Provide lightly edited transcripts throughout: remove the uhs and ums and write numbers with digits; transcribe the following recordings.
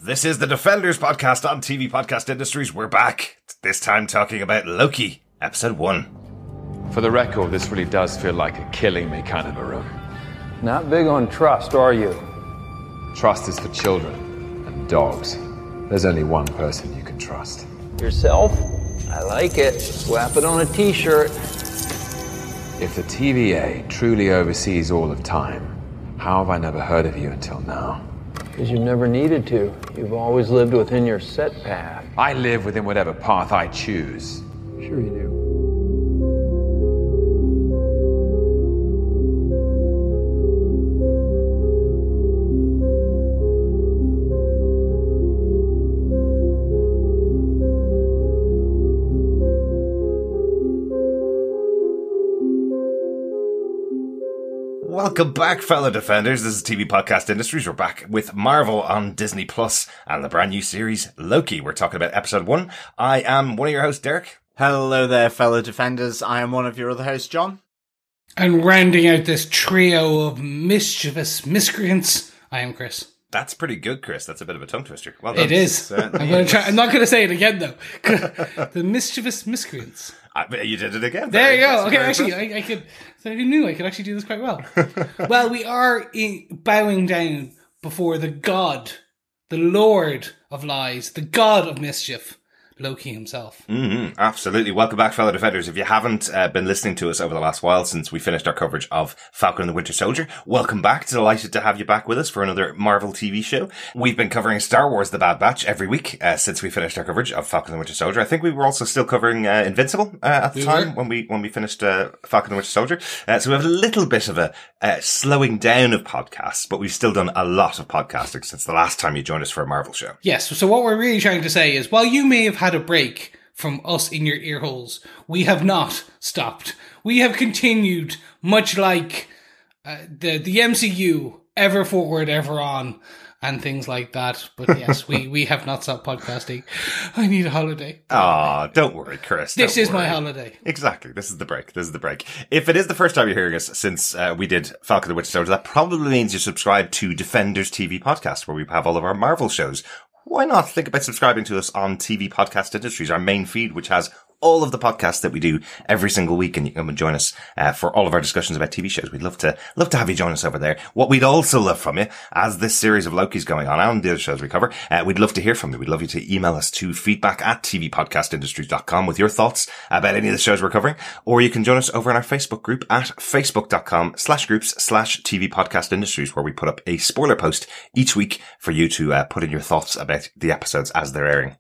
This is the Defenders podcast on TV Podcast Industries. We're back, this time talking about Loki, episode 1. For the record, this really does feel like a killing me kind of a room. Not big on trust, are you? Trust is for children and dogs. There's only one person you can trust. Yourself? I like it. Slap it on a t-shirt. If the TVA truly oversees all of time, how have I never heard of you until now? Because you've never needed to. You've always lived within your set path. I live within whatever path I choose. Sure you do. Welcome back, fellow Defenders. This is TV Podcast Industries. We're back with Marvel on Disney Plus and the brand new series Loki. We're talking about episode 1. I am one of your hosts, Derek. Hello there, fellow Defenders. I am one of your other hosts, John. And rounding out this trio of mischievous miscreants, I am Chris. That's pretty good, Chris. That's a bit of a tongue twister. Well done. It is. I'm not going to say it again, though. The mischievous miscreants. You did it again. There you go. Okay, actually, I could. So I knew I could actually do this quite well. Well, we are bowing down before the God, the Lord of Lies, the God of Mischief, Loki himself. Mm-hmm, absolutely. Welcome back, fellow Defenders. If you haven't been listening to us over the last while since we finished our coverage of Falcon and the Winter Soldier, welcome back. Delighted to have you back with us for another Marvel TV show. We've been covering Star Wars The Bad Batch every week since we finished our coverage of Falcon and the Winter Soldier. I think we were also still covering Invincible at the time when we finished Falcon and the Winter Soldier. So we have a little bit of a slowing down of podcasts, but we've still done a lot of podcasting since the last time you joined us for a Marvel show. Yes. So what we're really trying to say is, while you may have had a break from us in your ear holes, we have not stopped. We have continued, much like the MCU, ever forward, ever on, and things like that. But yes, we have not stopped podcasting. I need a holiday. Oh, don't worry, Chris. This is my holiday. Exactly. This is the break. If it is the first time you're hearing us since we did Falcon and the Winter Soldier, that probably means you're subscribed to Defenders TV Podcast, where we have all of our Marvel shows. Why not think about subscribing to us on TV Podcast Industries, our main feed, which has all of the podcasts that we do every single week, and you can come and join us for all of our discussions about TV shows. We'd love to have you join us over there. What we'd also love from you, as this series of Loki's going on and the other shows we cover, we'd love to hear from you. We'd love you to email us to feedback@tvpodcastindustries.com with your thoughts about any of the shows we're covering, or you can join us over in our Facebook group at facebook.com/groups/TV Podcast Industries, where we put up a spoiler post each week for you to put in your thoughts about the episodes as they're airing.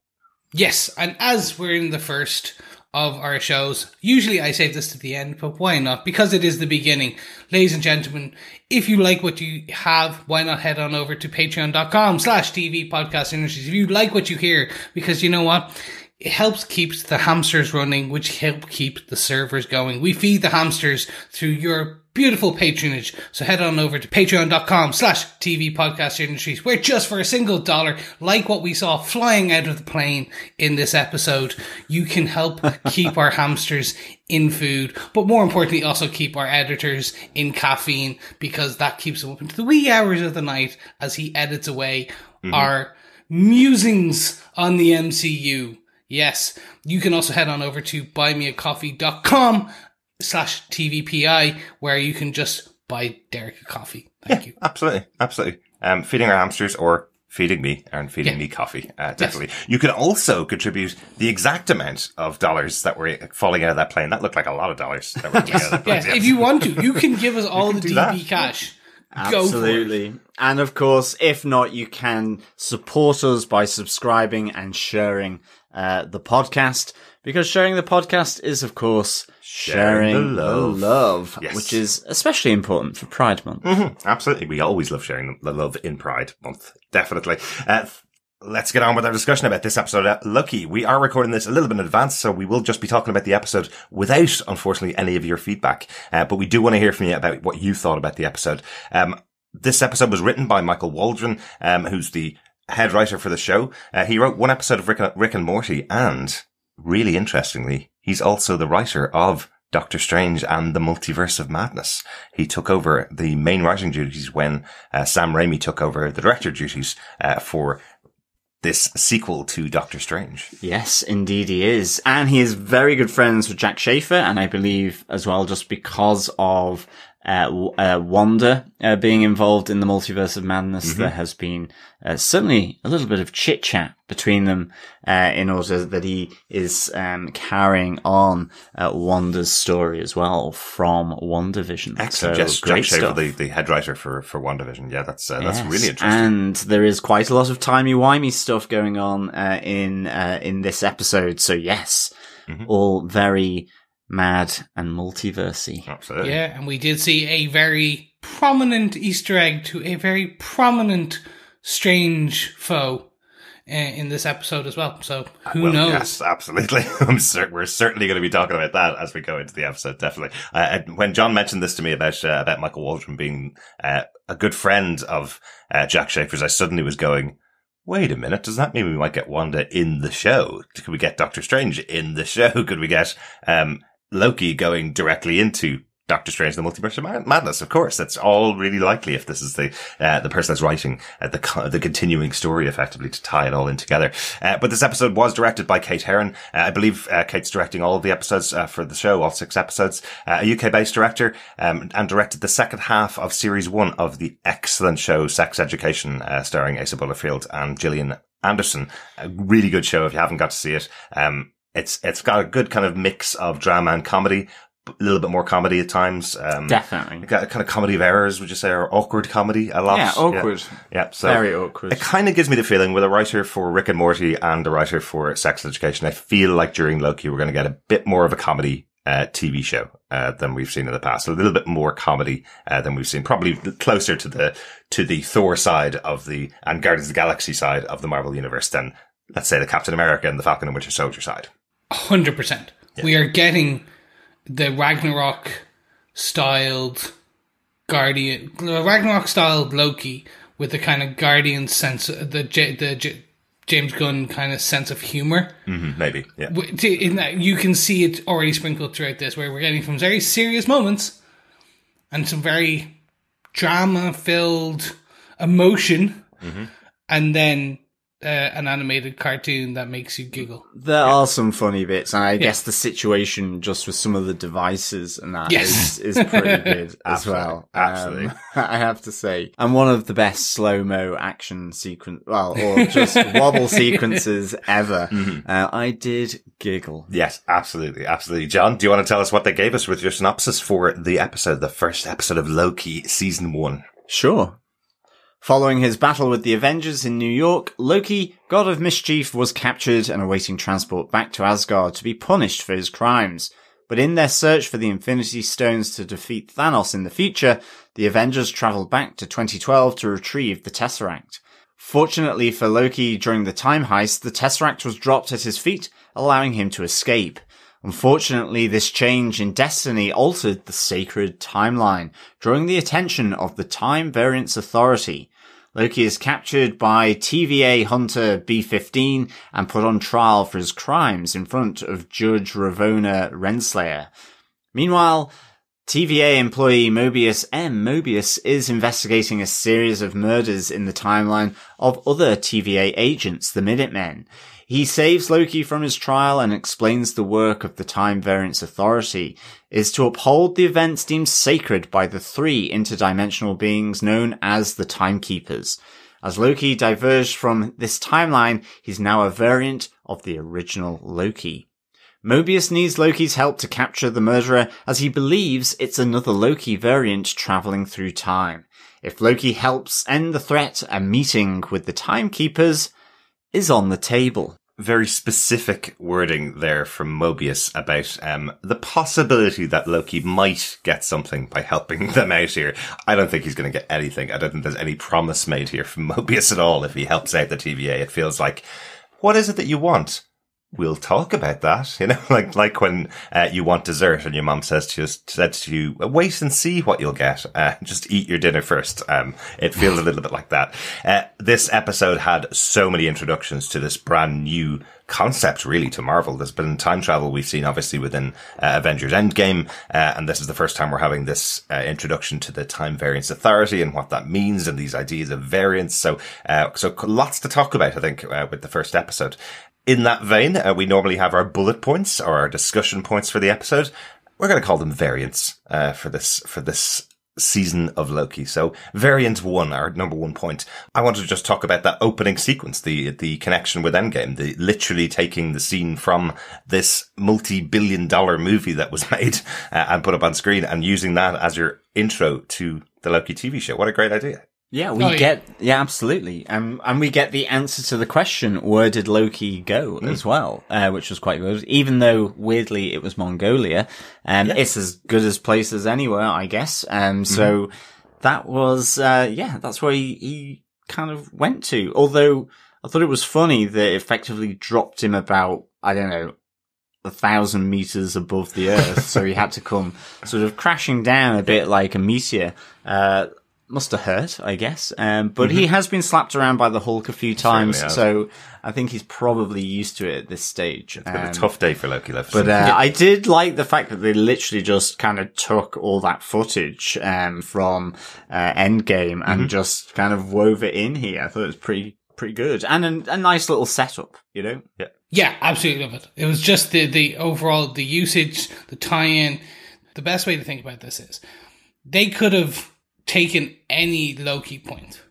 Yes, and as we're in the first of our shows, usually I say this to the end, but why not? Because it is the beginning. Ladies and gentlemen, if you like what you have, why not head on over to patreon.com/TV Podcast Industries. If you like what you hear, because you know what? It helps keep the hamsters running, which help keep the servers going. We feed the hamsters through your beautiful patronage. So head on over to patreon.com/TV Podcast Industries, where just for a single $1, like what we saw flying out of the plane in this episode, you can help keep our hamsters in food, but more importantly, also keep our editors in caffeine, because that keeps them up into the wee hours of the night as he edits away our musings on the MCU. Yes, you can also head on over to buymeacoffee.com/TVPI, where you can just buy Derek a coffee. Thank you. Absolutely. Feeding our hamsters or feeding me and feeding me coffee. Definitely. Yes. You can also contribute the exact amount of dollars that were falling out of that plane. That looked like a lot of dollars that were falling out of that plane. Yes, if you want to, you can give us all the DB cash. Absolutely. And of course, if not, you can support us by subscribing and sharing the podcast, because sharing the podcast is, of course, sharing the love, yes, which is especially important for Pride Month. Mm-hmm. Absolutely. We always love sharing the love in Pride Month. Definitely. Let's get on with our discussion about this episode of Loki. We are recording this a little bit in advance, so we will just be talking about the episode without, unfortunately, any of your feedback. But we do want to hear from you about what you thought about the episode. This episode was written by Michael Waldron, who's the head writer for the show. He wrote one episode of Rick and Morty, and really interestingly, he's also the writer of Doctor Strange and the Multiverse of Madness. He took over the main writing duties when Sam Raimi took over the director duties for this sequel to Doctor Strange. Yes, indeed he is. And he is very good friends with Jack Schaefer, and I believe as well just because of Wanda being involved in the Multiverse of Madness, there has been certainly a little bit of chit-chat between them in order that he is carrying on Wanda's story as well from WandaVision. Excellent. So, Yes, great Jack Schaefer, stuff. the head writer for WandaVision. Yeah, that's Yes, really interesting. And there is quite a lot of timey-wimey stuff going on in this episode. So yes, all very mad and multiversey. Absolutely. Yeah, and we did see a very prominent Easter egg to a very prominent Strange foe in this episode as well. So who knows? Yes, absolutely. We're certainly going to be talking about that as we go into the episode. Definitely. When John mentioned this to me about Michael Waldron being a good friend of Jack Schaefer's, I suddenly was going, wait a minute, does that mean we might get Wanda in the show? Could we get Doctor Strange in the show? Could we get Loki going directly into Doctor Strange, the Multiverse of Madness? Of course, that's all really likely if this is the person that's writing the continuing story effectively to tie it all in together. But this episode was directed by Kate Herron. I believe Kate's directing all of the episodes for the show, all 6 episodes. A UK-based director, and directed the second half of series 1 of the excellent show Sex Education, starring Asa Butterfield and Gillian Anderson. A really good show if you haven't got to see it. It's got a good kind of mix of drama and comedy, a little bit more comedy at times. Definitely. Got a kind of comedy of errors, would you say, or awkward comedy a lot? Yeah, awkward. Yeah, so Very awkward. it kind of gives me the feeling with a writer for Rick and Morty and a writer for Sex Education, I feel like during Loki we're going to get a bit more of a comedy TV show than we've seen in the past. A little bit more comedy than we've seen, probably closer to the Thor side of and Guardians of the Galaxy side of the Marvel Universe than, let's say, the Captain America and the Falcon and Winter Soldier side. 100%. Yeah. We are getting the Ragnarok-styled Loki with the kind of Guardian sense, the James Gunn kind of sense of humor. Maybe, yeah. In that you can see it already sprinkled throughout this, where we're getting from very serious moments and some very drama-filled emotion, and then an animated cartoon that makes you giggle. There are some funny bits, and I guess the situation just with some of the devices and that is pretty good as well. Absolutely. I have to say. And one of the best slow-mo action or just wobble sequences ever. I did giggle. Yes, absolutely, absolutely. John, do you want to tell us what they gave us with your synopsis for the first episode of Loki Season 1? Sure. Following his battle with the Avengers in New York, Loki, god of mischief, was captured and awaiting transport back to Asgard to be punished for his crimes. But in their search for the Infinity Stones to defeat Thanos in the future, the Avengers travelled back to 2012 to retrieve the Tesseract. Fortunately for Loki, during the time heist, the Tesseract was dropped at his feet, allowing him to escape. Unfortunately, this change in destiny altered the sacred timeline, drawing the attention of the Time Variance Authority. Loki is captured by TVA Hunter B-15 and put on trial for his crimes in front of Juge Ravonna Renslayer. Meanwhile, TVA employee Mobius is investigating a series of murders in the timeline of other TVA agents, the Minutemen. He saves Loki from his trial and explains the work of the Time Variance Authority is to uphold the events deemed sacred by the 3 interdimensional beings known as the Timekeepers. As Loki diverged from this timeline, he's now a variant of the original Loki. Mobius needs Loki's help to capture the murderer as he believes it's another Loki variant travelling through time. If Loki helps end the threat, a meeting with the Timekeepers is on the table. Very specific wording there from Mobius about the possibility that Loki might get something by helping them out here. I don't think he's going to get anything. I don't think there's any promise made here from Mobius at all if he helps out the TVA. It feels like, what is it that you want? we'll talk about that. You know, like when you want dessert and your mom said to you, wait and see what you'll get. Just eat your dinner first. It feels a little bit like that. This episode had so many introductions to this brand new concept, really, to Marvel. There's been time travel we've seen, obviously, within Avengers Endgame, and this is the first time we're having this introduction to the Time Variance Authority and what that means, and these ideas of variance. So lots to talk about, I think, with the first episode. In that vein, we normally have our bullet points or our discussion points for the episode. We're going to call them variants for this season of Loki. So variant 1, our number 1 point. I wanted to just talk about that opening sequence, the connection with Endgame, the literally taking the scene from this multi-billion-dollar movie that was made and put up on screen and using that as your intro to the Loki TV show. What a great idea. Yeah, absolutely. And we get the answer to the question, where did Loki go as well, which was quite good. Even though, weirdly, it was Mongolia. It's as good as place as anywhere, I guess. So that was, that's where he kind of went to. Although I thought it was funny that it effectively dropped him about, 1,000 meters above the Earth. So he had to come sort of crashing down a bit like a meteor. Must have hurt, I guess. But he has been slapped around by the Hulk a few times, so I think he's probably used to it at this stage. It's been a tough day for Loki, though. But I did like the fact that they literally just kind of took all that footage from Endgame and just kind of wove it in here. I thought it was pretty good. And a nice little setup, you know? Yeah. Yeah, absolutely love it. It was just the overall, the usage, the tie-in. The best way to think about this is they could have taken any Loki point.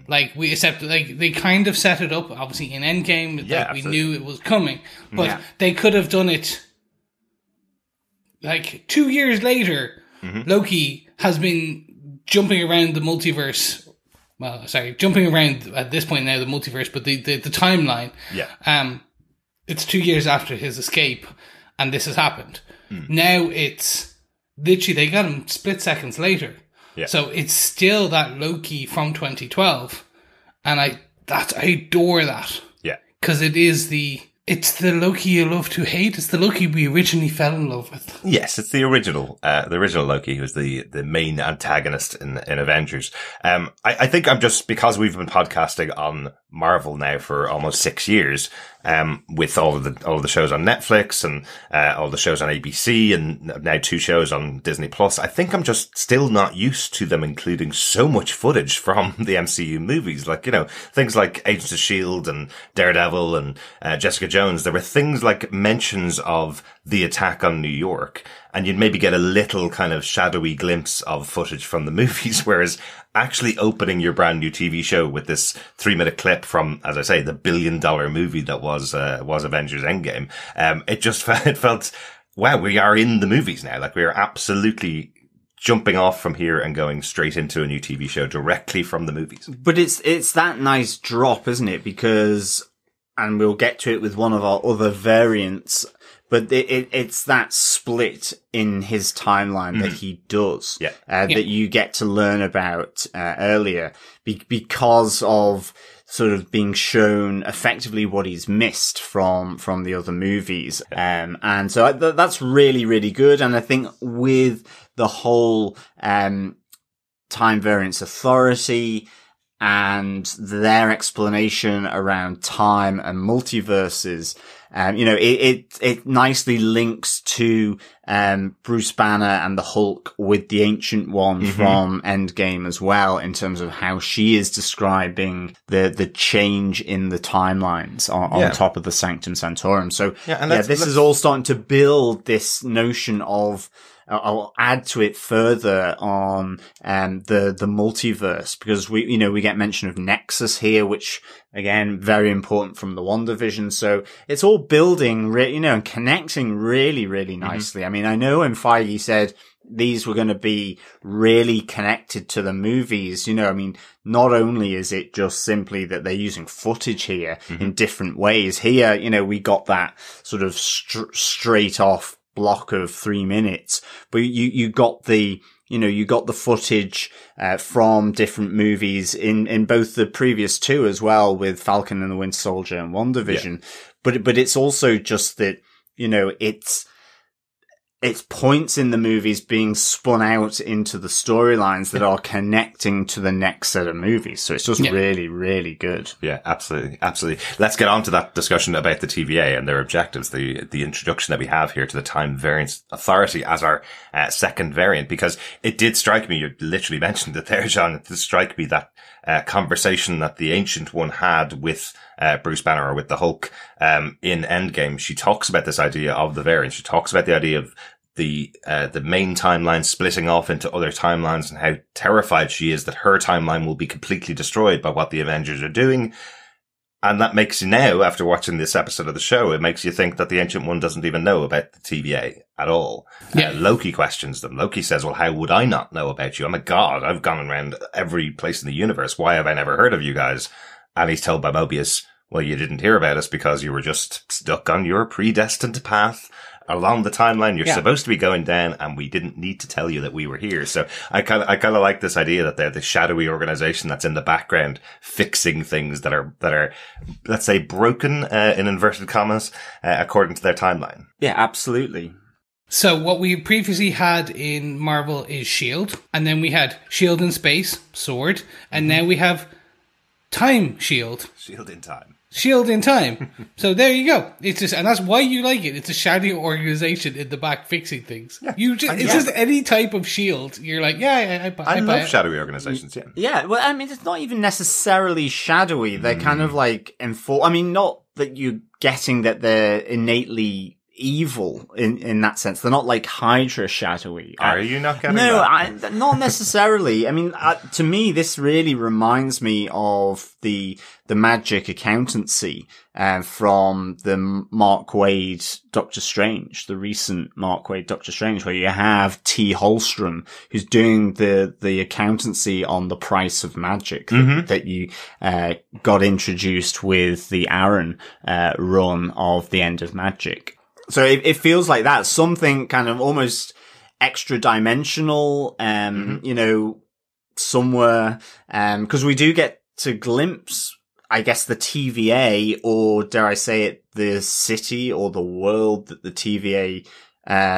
Like, they kind of set it up, obviously, in Endgame, that we knew it was coming, but they could have done it, like, 2 years later, Loki has been jumping around the multiverse, jumping around, at this point now, the multiverse, but the timeline. Yeah. It's 2 years after his escape, and this has happened. Now it's, literally, they got him split seconds later. Yeah. So it's still that Loki from 2012, and I adore that. Yeah, because it's the Loki you love to hate. It's the Loki we originally fell in love with. Yes, it's the original Loki, who's the main antagonist in Avengers. I think I'm just, because we've been podcasting on Marvel now for almost 6 years, with all of the shows on Netflix and all the shows on ABC and now 2 shows on Disney Plus. I think I'm just still not used to them including so much footage from the MCU movies, like, you know, things like Agents of S.H.I.E.L.D. and Daredevil and Jessica Jones. There were things like mentions of the attack on New York, and you'd maybe get a little kind of shadowy glimpse of footage from the movies, whereas actually opening your brand new TV show with this 3-minute clip from, as I say, the $1 billion movie that was Avengers Endgame, it felt, wow, we are in the movies now. Like, we are absolutely jumping off from here and going straight into a new TV show directly from the movies. But it's that nice drop, isn't it? Because, and we'll get to it with one of our other variants, but it's that split in his timeline that he does, that you get to learn about earlier, because of sort of being shown effectively what he's missed from the other movies. And so that's really, really good. And I think with the whole Time Variance Authority and their explanation around time and multiverses, it nicely links to Bruce Banner and the Hulk with the Ancient One from Endgame as well, in terms of how she is describing the change in the timelines on top of the Sanctum Sanctorum. So this is all starting to build this notion of, I'll add to it further on the multiverse, because we get mention of Nexus here, which again, very important from the WandaVision. So it's all building, and connecting really, really nicely. I mean, I know when Feige said these were going to be really connected to the movies, I mean, not only is it just simply that they're using footage here in different ways. Here, we got that sort of straight off block of 3 minutes, but you got the you got the footage from different movies in both the previous two as well, with Falcon and the Winter Soldier and WandaVision. Yeah. But it's also just that, it's points in the movies being spun out into the storylines that are connecting to the next set of movies. So it's just really, really good. Yeah, absolutely. Absolutely. Let's get on to that discussion about the TVA and their objectives, the introduction that we have here to the Time Variance Authority as our second variant, because it did strike me, you literally mentioned it there, John, it did strike me that conversation that the Ancient One had with Bruce Banner, or with the Hulk, in Endgame. She talks about this idea of the variant. She talks about the idea of the main timeline splitting off into other timelines, and how terrified she is that her timeline will be completely destroyed by what the Avengers are doing. And that makes you now, after watching this episode of the show, it makes you think that the Ancient One doesn't even know about the TVA at all. Yeah. Loki questions them. Loki says, well, how would I not know about you? I'm a god. I've gone around every place in the universe. Why have I never heard of you guys? And he's told by Mobius, well, you didn't hear about us because you were just stuck on your predestined path along the timeline you're supposed to be going down, and we didn't need to tell you that we were here. So I kind of like this idea that they're the shadowy organization that's in the background fixing things that are, let's say, broken, in inverted commas, according to their timeline. Yeah, absolutely. So what we previously had in Marvel is S.H.I.E.L.D., and then we had S.H.I.E.L.D. in space, Sword, and now we have Time S.H.I.E.L.D. S.H.I.E.L.D. in time. S.H.I.E.L.D. in time. So there you go. It's just, and that's why you like it. It's a shadowy organization in the back fixing things. Yeah. It's just any type of S.H.I.E.L.D. You're like, I love shadowy organizations. Yeah. Well, I mean, it's not even necessarily shadowy. They're kind of like I mean, not that you're getting that they're innately evil in that sense. They're not like Hydra shadowy. Are you not getting that? No, not necessarily. I mean, to me, this really reminds me of the magic accountancy from the Mark Waid Doctor Strange, the recent Mark Waid Doctor Strange, where you have T. Holstrom, who's doing the accountancy on the price of magic that you got introduced with the Aaron run of The End of Magic. So it feels like that, something kind of almost extra dimensional, somewhere, cause we do get to glimpse, I guess, the TVA, or dare I say it, the city or the world that the TVA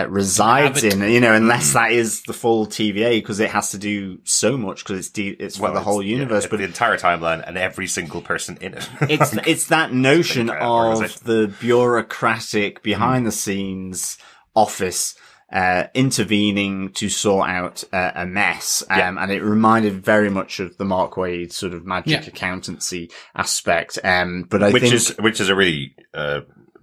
resides in, unless that is the full TVA, because it has to do so much, because it's for the whole universe, but the entire timeline and every single person in it. It's that notion of the bureaucratic behind the scenes office intervening to sort out a mess. And it reminded very much of the Mark Waid sort of magic accountancy aspect. But which is a really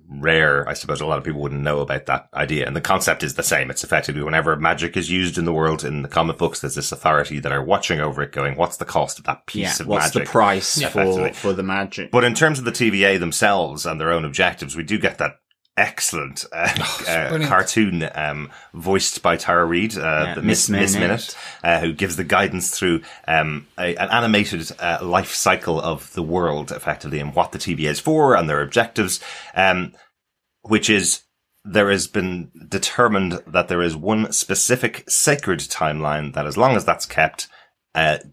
rare, I suppose a lot of people wouldn't know about that idea. And the concept is the same. It's effectively whenever magic is used in the world, in the comic books, there's this authority that are watching over it going, what's the cost of that piece of what's magic? What's the price for the magic? But in terms of the TVA themselves and their own objectives, we do get that excellent cartoon voiced by Tara Reid, the Miss Minute, who gives the guidance through an animated life cycle of the world, effectively, and what the TVA is for and their objectives, which is, there has been determined that there is one specific sacred timeline that, as long as that's kept,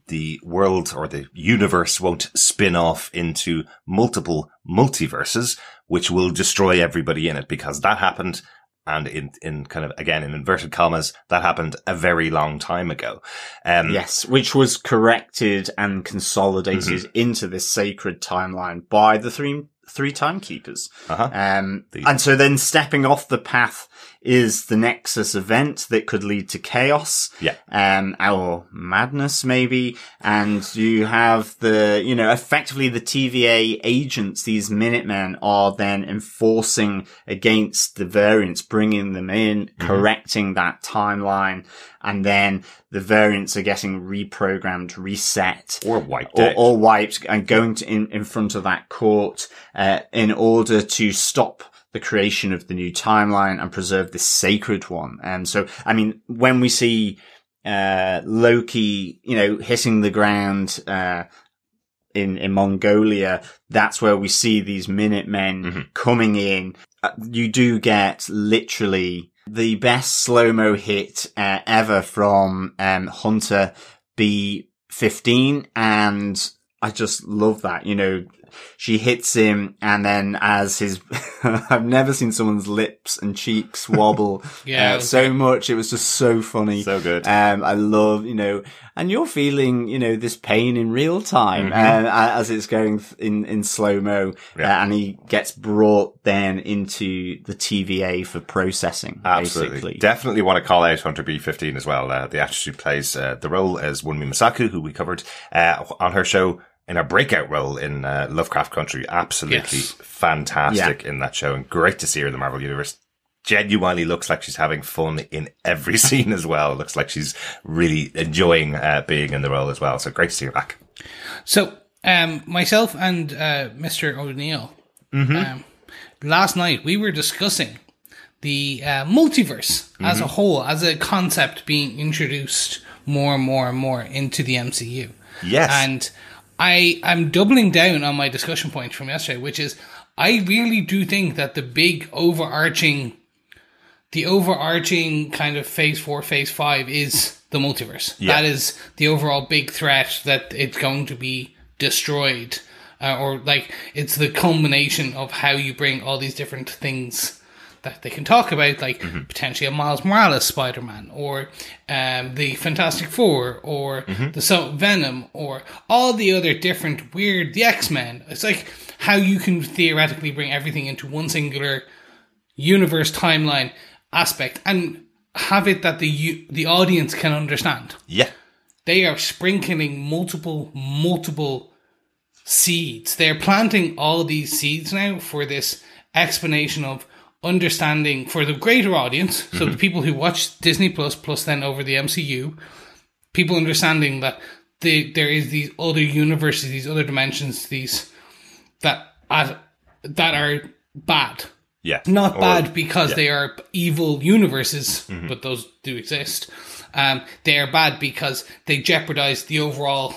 the world or the universe won't spin off into multiple multiverses, which will destroy everybody in it, because that happened, and in kind of, again, in inverted commas, that happened a very long time ago. Yes, which was corrected and consolidated into this sacred timeline by the three timekeepers. And so then stepping off the path is the Nexus event that could lead to chaos. Or madness, maybe. And you have effectively the TVA agents, these Minutemen, are then enforcing against the variants, bringing them in, correcting that timeline. And then the variants are getting reprogrammed, reset. Or wiped or wiped, and going in front of that court, in order to stop the creation of the new timeline and preserve this sacred one. And so, I mean, when we see, Loki, hitting the ground, in Mongolia, that's where we see these Minutemen coming in. You do get literally The best slow-mo hit ever from Hunter B-15, and I just love that. You know, she hits him, and then as his, I've never seen someone's lips and cheeks wobble so much. It was just so funny. So good. I love, you know, and you're feeling, you know, this pain in real time, as it's going in slow-mo, and he gets brought then into the TVA for processing. Absolutely. Basically. Definitely want to call out Hunter B-15 as well. The actress who plays the role as Wunmi Masaku, who we covered on her show in a breakout role in Lovecraft Country. Absolutely fantastic in that show, and great to see her in the Marvel Universe. Genuinely looks like she's having fun in every scene as well. Looks like she's really enjoying being in the role as well. So great to see her back. So, myself and Mr. O'Neill, last night we were discussing the multiverse as a whole, as a concept being introduced more and more and more into the MCU. Yes. And I'm doubling down on my discussion point from yesterday, which is I really do think that the overarching kind of phase 4, phase 5 is the multiverse. Yeah. That is the overall big threat, that it's going to be destroyed. Or like, it's the culmination of how you bring all these different things that they can talk about, like potentially a Miles Morales Spider-Man, or the Fantastic Four, or the Venom, or all the other different weird, the X-Men. It's like how you can theoretically bring everything into one singular universe timeline aspect and have it that the audience can understand. Yeah. They are sprinkling multiple seeds. They're planting all these seeds now for this explanation of understanding for the greater audience, so the people who watch Disney plus then over the MCU, people understanding that there is these other universes, these other dimensions, these that are bad. Yeah. Not bad because they are evil universes, but those do exist. They are bad because they jeopardize the overall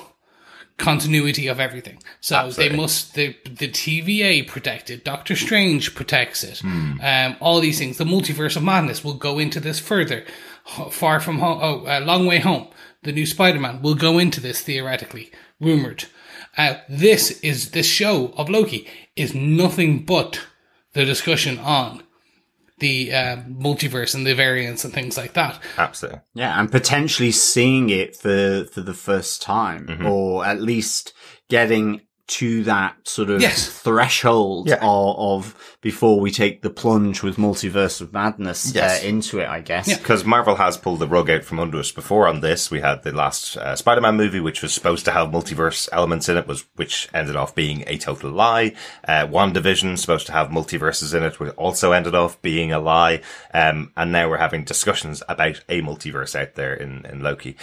continuity of everything. So Absolutely. They must, the TVA protect it, Doctor Strange protects it, all these things. The Multiverse of Madness will go into this further. Far From Home, Long Way Home, the new Spider-Man will go into this theoretically, rumored. This show of Loki is nothing but the discussion on the multiverse and the variants and things like that. Absolutely. Yeah, and potentially seeing it for the first time, or at least getting to that sort of threshold of before we take the plunge with Multiverse of Madness into it, I guess. Yeah, because Marvel has pulled the rug out from under us before on this. We had the last Spider-Man movie, which was supposed to have multiverse elements in it, which ended off being a total lie. WandaVision, supposed to have multiverses in it, which also ended off being a lie. And now we're having discussions about a multiverse out there in Loki.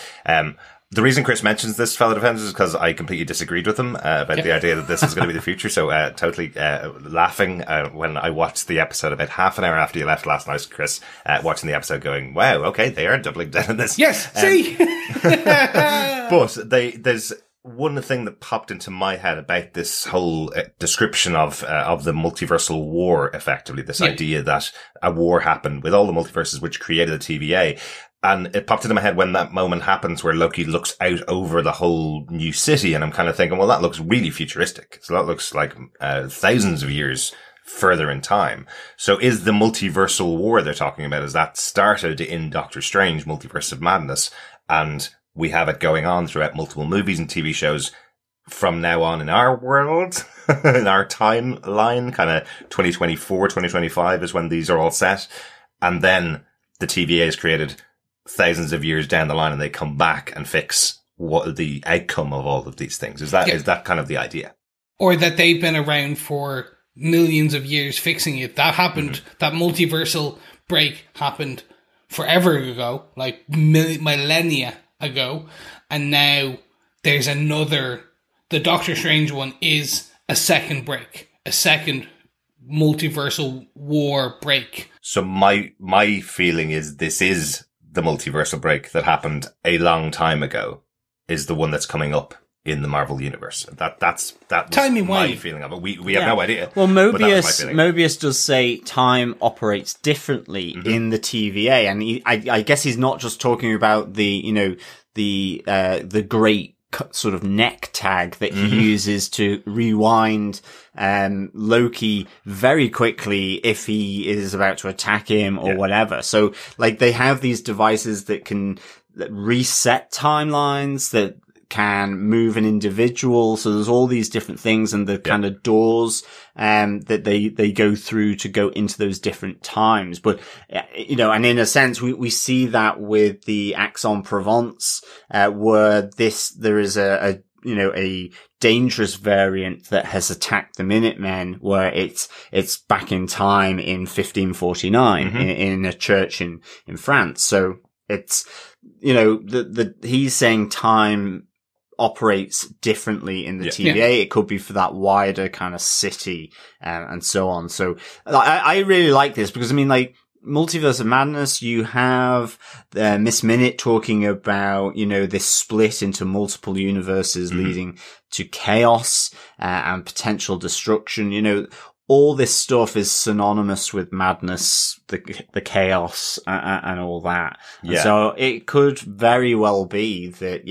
The reason Chris mentions this, fellow defenders, is because I completely disagreed with him about the idea that this is going to be the future. So totally laughing when I watched the episode about half an hour after you left last night, Chris, watching the episode going, wow, okay, they are doubling down on this. Yes, see? But there's one thing that popped into my head about this whole description of the multiversal war, effectively, this idea that a war happened with all the multiverses which created the TVA. And it popped into my head when that moment happens where Loki looks out over the whole new city. And I'm kind of thinking, well, that looks really futuristic. So that looks like thousands of years further in time. So is the multiversal war they're talking about, is that started in Doctor Strange, Multiverse of Madness, and we have it going on throughout multiple movies and TV shows from now on in our world, in our timeline, kind of 2024, 2025 is when these are all set. And then the TVA is created thousands of years down the line and they come back and fix what the outcome of all of these things. Is that kind of the idea? Or that they've been around for millions of years fixing it. That happened, that multiversal break happened forever ago, like millennia ago. And now there's another, the Doctor Strange one is a second break, a second multiversal war break. So my feeling is this is the multiversal break that happened a long time ago, is the one that's coming up in the Marvel universe. That's my Timey-wimey. feeling of it. We have no idea. Well, but that was my feeling. Mobius does say time operates differently in the TVA, and I guess he's not just talking about the great sort of neck tag that he uses to rewind Loki very quickly if he is about to attack him or whatever. So like they have these devices that can reset timelines, that can move an individual. So there's all these different things, and the kind of doors that they go through to go into those different times. But and in a sense we see that with the Axon Provence, where there is a dangerous variant that has attacked the Minutemen, where it's back in time in 1549 in a church in France. So it's he's saying time operates differently in the TVA. Yeah. It could be for that wider kind of city, and so on. So I really like this because, I mean, like, Multiverse of Madness, you have Miss Minute talking about, this split into multiple universes leading to chaos, and potential destruction. All this stuff is synonymous with madness, the chaos, and all that. Yeah. And so it could very well be that,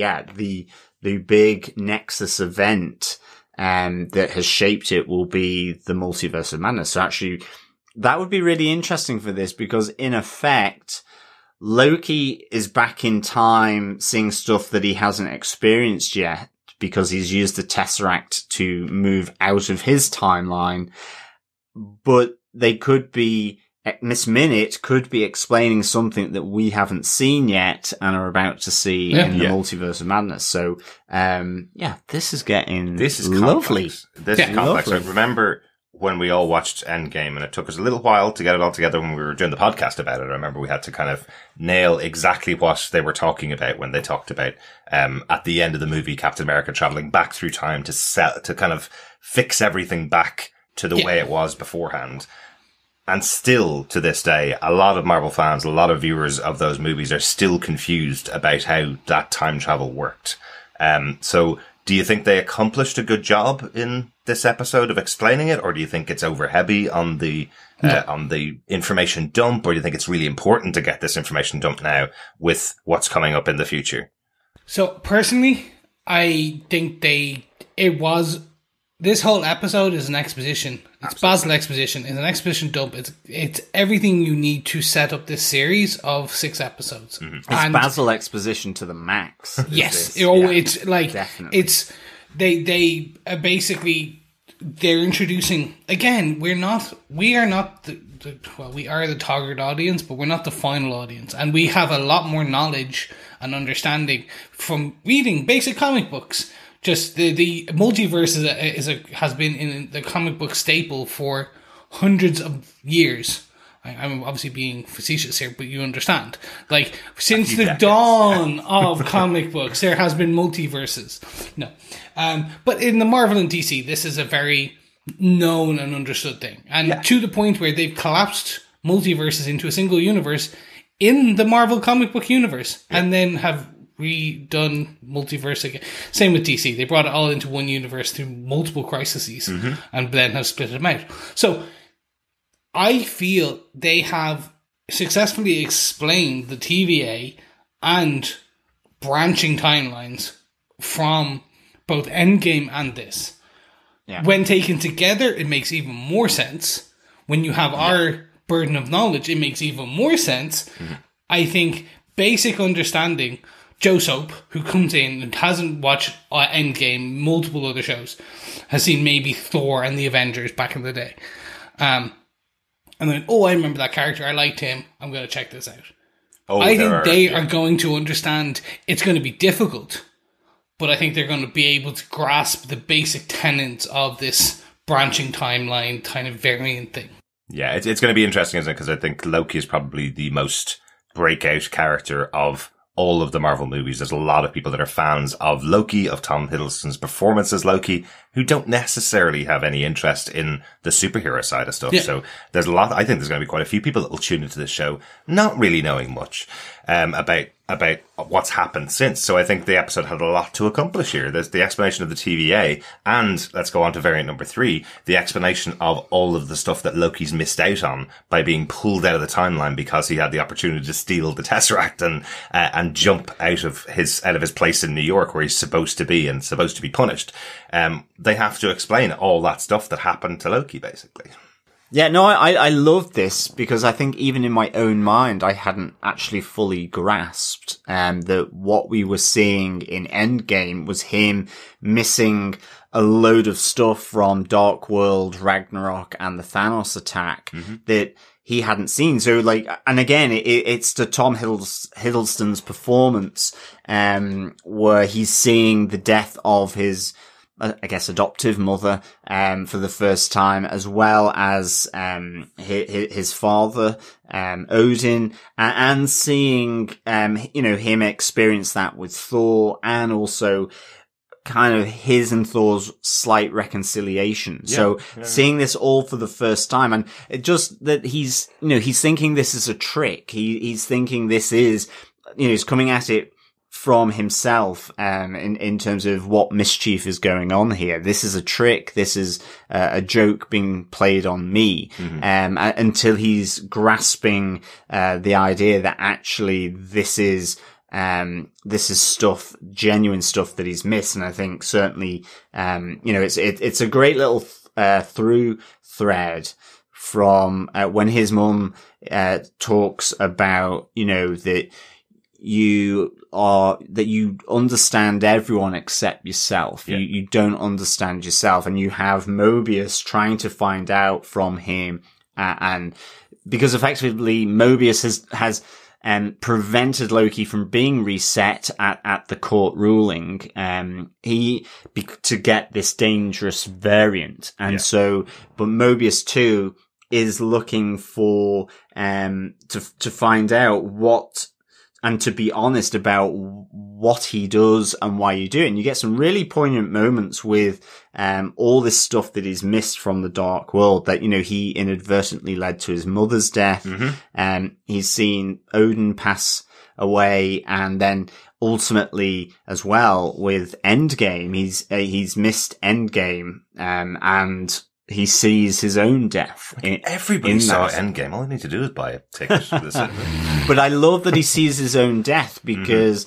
the big Nexus event that has shaped it will be the Multiverse of Madness. So actually, that would be really interesting for this, because in effect, Loki is back in time seeing stuff that he hasn't experienced yet, because he's used the Tesseract to move out of his timeline. But they could be, Miss Minute could be explaining something that we haven't seen yet and are about to see in the Multiverse of Madness. So, this is lovely. Complex. This is complex. I remember when we all watched Endgame, and it took us a little while to get it all together when we were doing the podcast about it. I remember we had to kind of nail exactly what they were talking about when they talked about, at the end of the movie, Captain America traveling back through time to kind of fix everything back to the way it was beforehand. And still, to this day, a lot of Marvel fans, a lot of viewers of those movies are still confused about how that time travel worked. So do you think they accomplished a good job in this episode of explaining it, or do you think it's over heavy on the information dump, or do you think it's really important to get this information dump now with what's coming up in the future? So personally, I think this whole episode is an exposition. It's Basil exposition. It's an exposition dump. It's everything you need to set up this series of 6 episodes. It's Basil exposition to the max. Yes. It's like, definitely. It's, they basically, they're introducing, again, we are the target audience, but we're not the final audience. And we have a lot more knowledge and understanding from reading basic comic books. Just the multiverse has been in the comic book staple for hundreds of years. I'm obviously being facetious here, but you understand. Like, since the dawn of comic books, there has been multiverses. No. But in the Marvel and DC, this is a very known and understood thing. And to the point where they've collapsed multiverses into a single universe in the Marvel comic book universe, and then have redone multiverse again. Same with DC. They brought it all into one universe through multiple crises, and then have split them out. So I feel they have successfully explained the TVA and branching timelines from both Endgame and this. Yeah. When taken together, it makes even more sense. When you have our burden of knowledge, it makes even more sense. I think basic understanding. Joe Soap, who comes in and hasn't watched Endgame, multiple other shows, has seen maybe Thor and the Avengers back in the day. And then, I remember that character. I liked him. I'm going to check this out. I think they are going to understand. It's going to be difficult, but I think they're going to be able to grasp the basic tenets of this branching timeline kind of variant thing. Yeah, it's going to be interesting, isn't it? Because I think Loki is probably the most breakout character of all of the Marvel movies. There's a lot of people that are fans of Loki, of Tom Hiddleston's performance as Loki, who don't necessarily have any interest in the superhero side of stuff. Yeah. So there's I think there's going to be quite a few people that will tune into this show not really knowing much about about what's happened since. So I think the episode had a lot to accomplish here. There's the explanation of the TVA, and let's go on to variant number 3, the explanation of all of the stuff that Loki's missed out on by being pulled out of the timeline because he had the opportunity to steal the Tesseract and jump out of his place in New York where he's supposed to be and supposed to be punished. They have to explain all that stuff that happened to Loki, basically. Yeah, no, I love this because I think even in my own mind, I hadn't actually fully grasped that what we were seeing in Endgame was him missing a load of stuff from Dark World, Ragnarok, and the Thanos attack that he hadn't seen. So, like, and again, it's to Tom Hiddleston's performance, where he's seeing the death of his, I guess, adoptive mother, for the first time, as well as, his father, Odin, and seeing, him experience that with Thor, and also kind of his and Thor's slight reconciliation. Yeah, seeing this all for the first time, and it just that he's thinking this is a trick. He's thinking this is, he's coming at it from himself, in terms of what mischief is going on here. This is a trick. This is a joke being played on me. Until he's grasping, the idea that actually this is stuff, genuine stuff that he's missed. And I think certainly, it's a great little, through thread from, when his mum, talks about, that you understand everyone except yourself. Yeah. You don't understand yourself, and you have Mobius trying to find out from him, and because effectively Mobius has prevented Loki from being reset at the court ruling, to get this dangerous variant. And but Mobius too is looking for, to find out what, and to be honest about what he does and why you do it. And you get some really poignant moments with, all this stuff that is missed from the Dark World that, he inadvertently led to his mother's death. He's seen Odin pass away, and then ultimately as well with Endgame, he's missed Endgame, and he sees his own death. Everybody saw Endgame. All you need to do is buy a ticket to the cinema. But I love that he sees his own death because,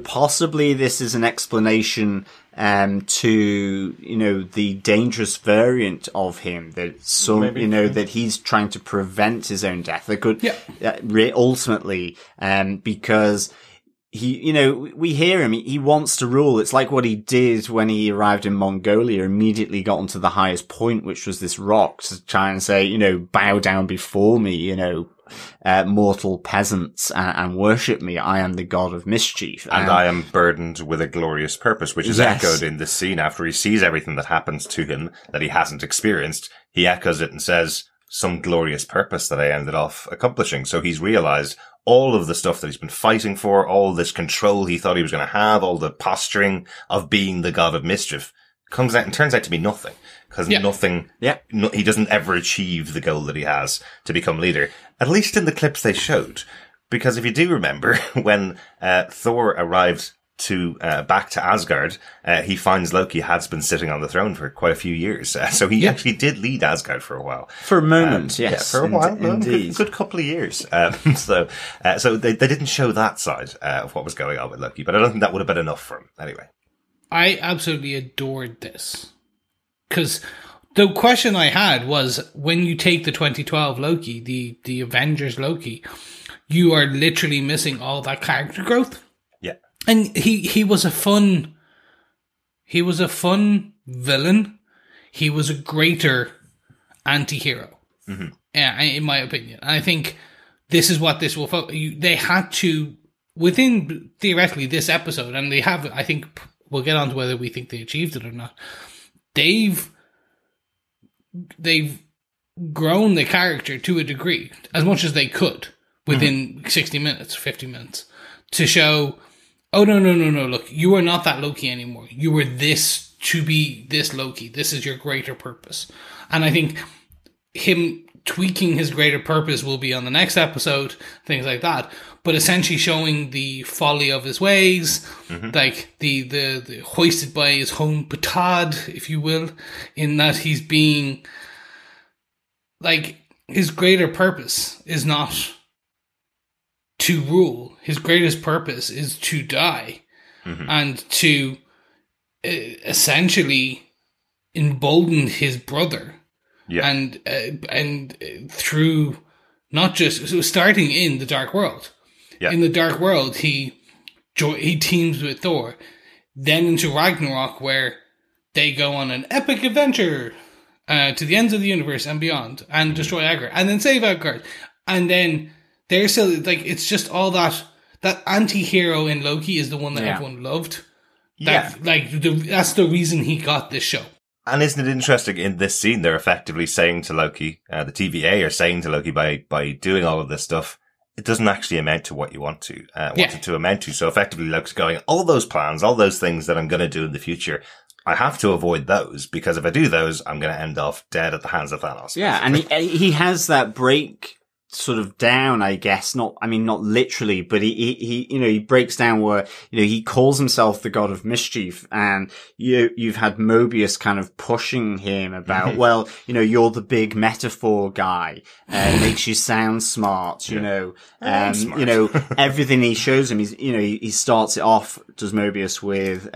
possibly this is an explanation, to, the dangerous variant of him that that he's trying to prevent his own death. That could, ultimately, because we hear him, he wants to rule. It's like what he did when he arrived in Mongolia, immediately got onto the highest point, which was this rock, to try and say, bow down before me, mortal peasants, and worship me. I am the god of mischief. And I am burdened with a glorious purpose, which is echoed in this scene after he sees everything that happens to him that he hasn't experienced. He echoes it and says, some glorious purpose that I ended off accomplishing. So he's realized all of the stuff that he's been fighting for, all this control he thought he was going to have, all the posturing of being the god of mischief comes out and turns out to be nothing. Because he doesn't ever achieve the goal that he has to become leader. At least in the clips they showed. Because if you do remember, when Thor arrived back to Asgard, he finds Loki has been sitting on the throne for quite a few years. So he actually did lead Asgard for a while. For a moment, yes. Yeah, for a while. Indeed. Good couple of years. So they didn't show that side of what was going on with Loki, but I don't think that would have been enough for him. Anyway. I absolutely adored this. Because the question I had was, when you take the 2012 Loki, the Avengers Loki, you are literally missing all that character growth. Yeah. And he was a fun villain. He was a greater anti-hero, in my opinion. And I think this is what this will focus. They had to, within theoretically this episode, and they have, I think we'll get on to whether we think they achieved it or not. They've grown the character to a degree, as much as they could, within 60 minutes, 50 minutes, to show, oh, no, look, you are not that Loki anymore. You were this to be this Loki. This is your greater purpose. And I think him tweaking his greater purpose will be on the next episode, things like that. But essentially showing the folly of his ways, like the hoisted by his own petard, if you will, in that he's being, like, his greater purpose is not to rule. His greatest purpose is to die and to essentially embolden his brother. Yeah. And through not just, so starting in the Dark World. Yeah. In the Dark World, he teams with Thor. Then into Ragnarok, where they go on an epic adventure to the ends of the universe and beyond, and destroy Asgard, and then save Asgard. And then they're still, like, it's just all that anti-hero in Loki is the one that everyone loved. That's the reason he got this show. And isn't it interesting, in this scene, they're effectively saying to Loki, the TVA are saying to Loki, by doing all of this stuff, it doesn't actually amount to what you want it to amount to. So effectively Loki's going, all those plans, all those things that I'm going to do in the future, I have to avoid those, because if I do those, I'm going to end off dead at the hands of Thanos. Yeah, and he has that break sort of down, I guess, not literally, but he breaks down where, he calls himself the god of mischief, and you've had Mobius kind of pushing him about, well, you're the big metaphor guy, makes you sound smart, smart. Everything he shows him, he starts it off, does Mobius, with,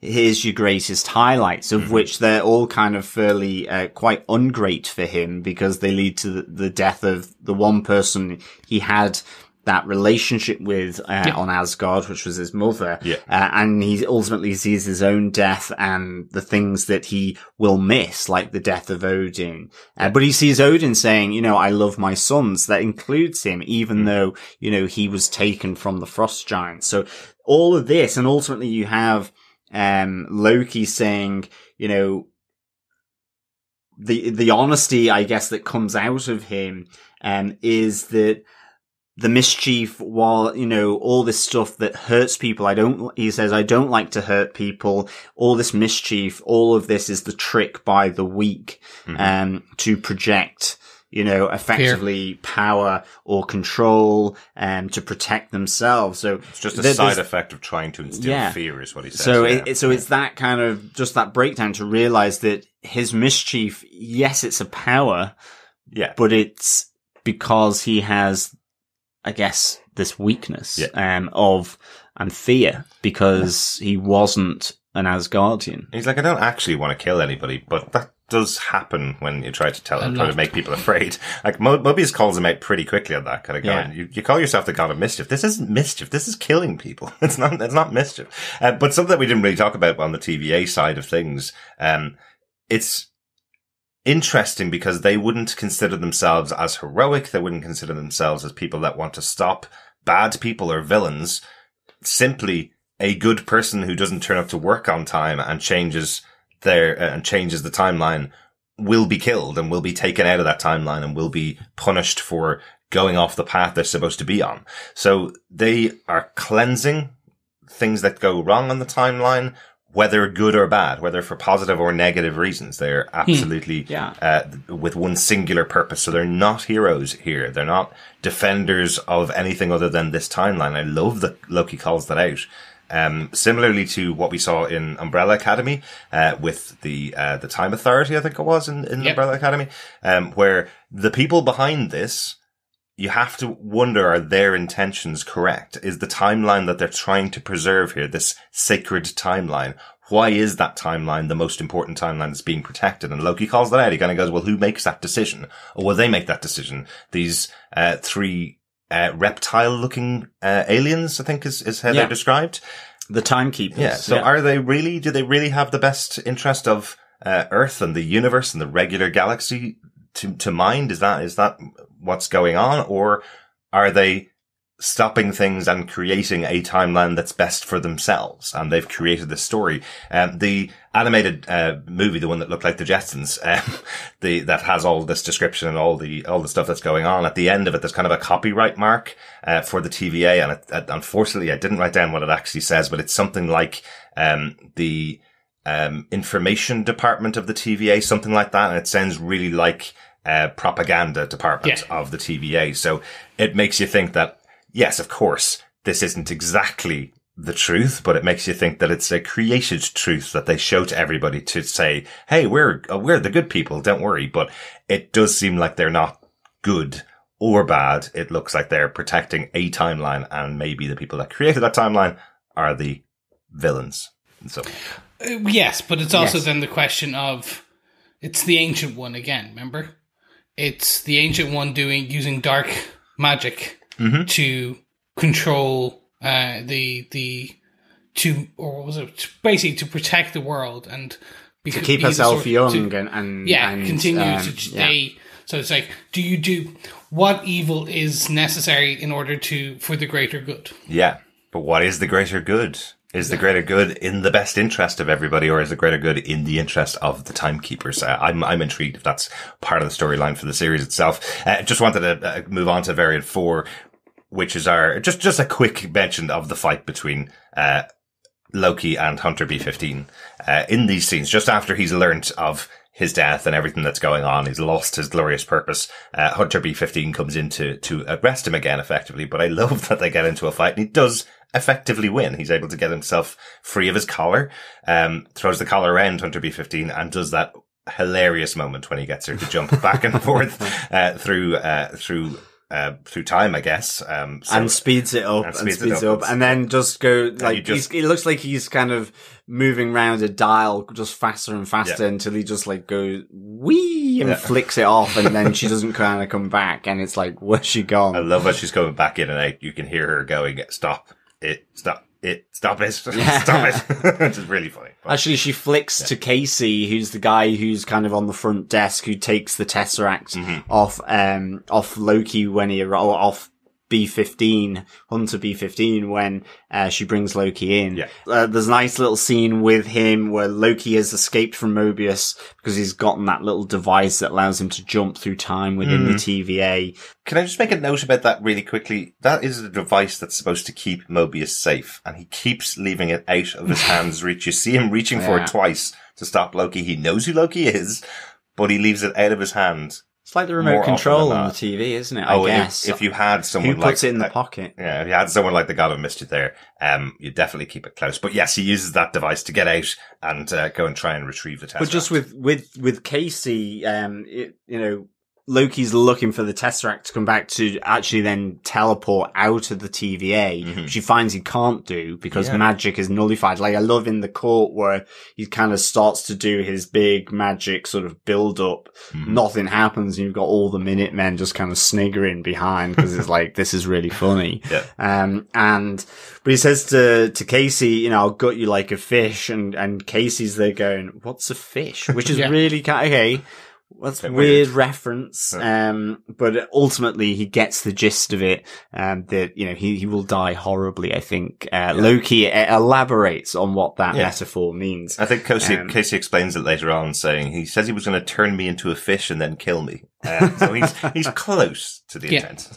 here's your greatest highlights, of which they're all kind of fairly, quite ungreat for him, because they lead to the death of the one person he had that relationship with on Asgard, which was his mother, and he ultimately sees his own death and the things that he will miss, like the death of Odin. But he sees Odin saying, I love my sons. That includes him, even though, he was taken from the Frost Giants. So all of this, and ultimately you have Loki saying, the honesty, I guess, that comes out of him is that the mischief, while, all this stuff that hurts people, he says, I don't like to hurt people. All this mischief, all of this is the trick by the weak, to project, effectively power or control, to protect themselves. So it's just a side effect of trying to instill fear, is what he says. So it's that kind of, just that breakdown to realize that his mischief, yes, it's a power, but it's because he has, I guess, this weakness, of fear, because he wasn't an Asgardian. He's like, I don't actually want to kill anybody, but that does happen when you try to try to make people afraid. Like, Mobius calls him out pretty quickly on that, kind of going, you call yourself the god of mischief. This isn't mischief. This is killing people. It's not mischief. But something that we didn't really talk about on the TVA side of things, it's interesting because they wouldn't consider themselves as heroic. They wouldn't consider themselves as people that want to stop bad people or villains. Simply a good person who doesn't turn up to work on time and changes the timeline will be killed and will be taken out of that timeline and will be punished for going off the path they're supposed to be on. So they are cleansing things that go wrong on the timeline, whether good or bad, whether for positive or negative reasons. They're absolutely with one singular purpose. So they're not heroes here. They're not defenders of anything other than this timeline. I love that Loki calls that out. Similarly to what we saw in Umbrella Academy, with the Time Authority, I think it was in Umbrella Academy, where the people behind this, you have to wonder, are their intentions correct? Is the timeline that they're trying to preserve here, this sacred timeline, why is that timeline the most important timeline that's being protected? And Loki calls that out. He kind of goes, well, who makes that decision? Or will they make that decision? These, three, reptile-looking, aliens, I think is how they're described. The timekeepers. Yeah. So do they really have the best interest of, Earth and the universe and the regular galaxy to mind? Is that what's going on? Or are they stopping things and creating a timeline that's best for themselves? And they've created this story. The animated, movie, the one that looked like the Jetsons, that has all this description and all the stuff that's going on. At the end of it, there's kind of a copyright mark, for the TVA. And unfortunately, I didn't write down what it actually says, but it's something like, the, information department of the TVA, something like that. And it sounds really like, propaganda department of the TVA. So it makes you think that, yes, of course, this isn't exactly the truth, but it makes you think that it's a created truth that they show to everybody to say, hey, we're the good people, don't worry. But it does seem like they're not good or bad. It looks like they're protecting a timeline, and maybe the people that created that timeline are the villains. And so, yes, but it's also then the question of, it's the Ancient One again, remember? It's the Ancient One using dark magic to control basically to protect the world and to keep herself young and continue to stay. So it's like, what evil is necessary in order for the greater good? Yeah, but what is the greater good? Is the greater good in the best interest of everybody, or is the greater good in the interest of the timekeepers? I'm intrigued if that's part of the storyline for the series itself. Just wanted to move on to Variant 4, which is our just a quick mention of the fight between Loki and Hunter B-15 in these scenes, just after he's learnt of his death and everything that's going on. He's lost his glorious purpose. Hunter B-15 comes in to arrest him again, effectively. But I love that they get into a fight, and he does effectively win. He's able to get himself free of his collar, throws the collar around Hunter B-15, and does that hilarious moment when he gets her to jump back and forth through time, I guess. And speeds it up, and then just go, like, it looks like he's kind of moving around a dial just faster and faster until he just, like, goes, whee, and flicks it off, and then she doesn't kind of come back, and it's like, where's she gone? I love that she's going back in and out. You can hear her going, stop it. Stop it. Which is really funny. But, actually, she flicks to Casey, who's the guy who's kind of on the front desk, who takes the Tesseract off Loki off B-15, Hunter B-15, when she brings Loki in. There's a nice little scene with him where Loki has escaped from Mobius because he's gotten that little device that allows him to jump through time within the TVA. Can I just make a note about that really quickly? That is a device that's supposed to keep Mobius safe, and he keeps leaving it out of his hands' reach. You see him reaching for it twice to stop Loki. He knows who Loki is, but he leaves it out of his hand. It's like the remote control on the TV, isn't it? I guess. If you had someone who puts it in the pocket. Yeah, if you had someone like the God of Mischief there, you definitely keep it close. But yes, he uses that device to get out and go and try and retrieve the Tesseract. But just with Casey, Loki's looking for the Tesseract to come back to actually then teleport out of the TVA, which he finds he can't do because magic is nullified. Like, I love in the court where he kind of starts to do his big magic sort of build up. Nothing happens, and you've got all the Minutemen just kind of sniggering behind because it's like, this is really funny. But he says to Casey, I'll gut you like a fish, and Casey's there going, what's a fish? Which is really kind of, okay. That's a weird reference. But ultimately he gets the gist of it, that, he will die horribly, I think. Loki elaborates on what that metaphor means. I think Casey explains it later on, saying he says he was going to turn me into a fish and then kill me. So he's close to the intent.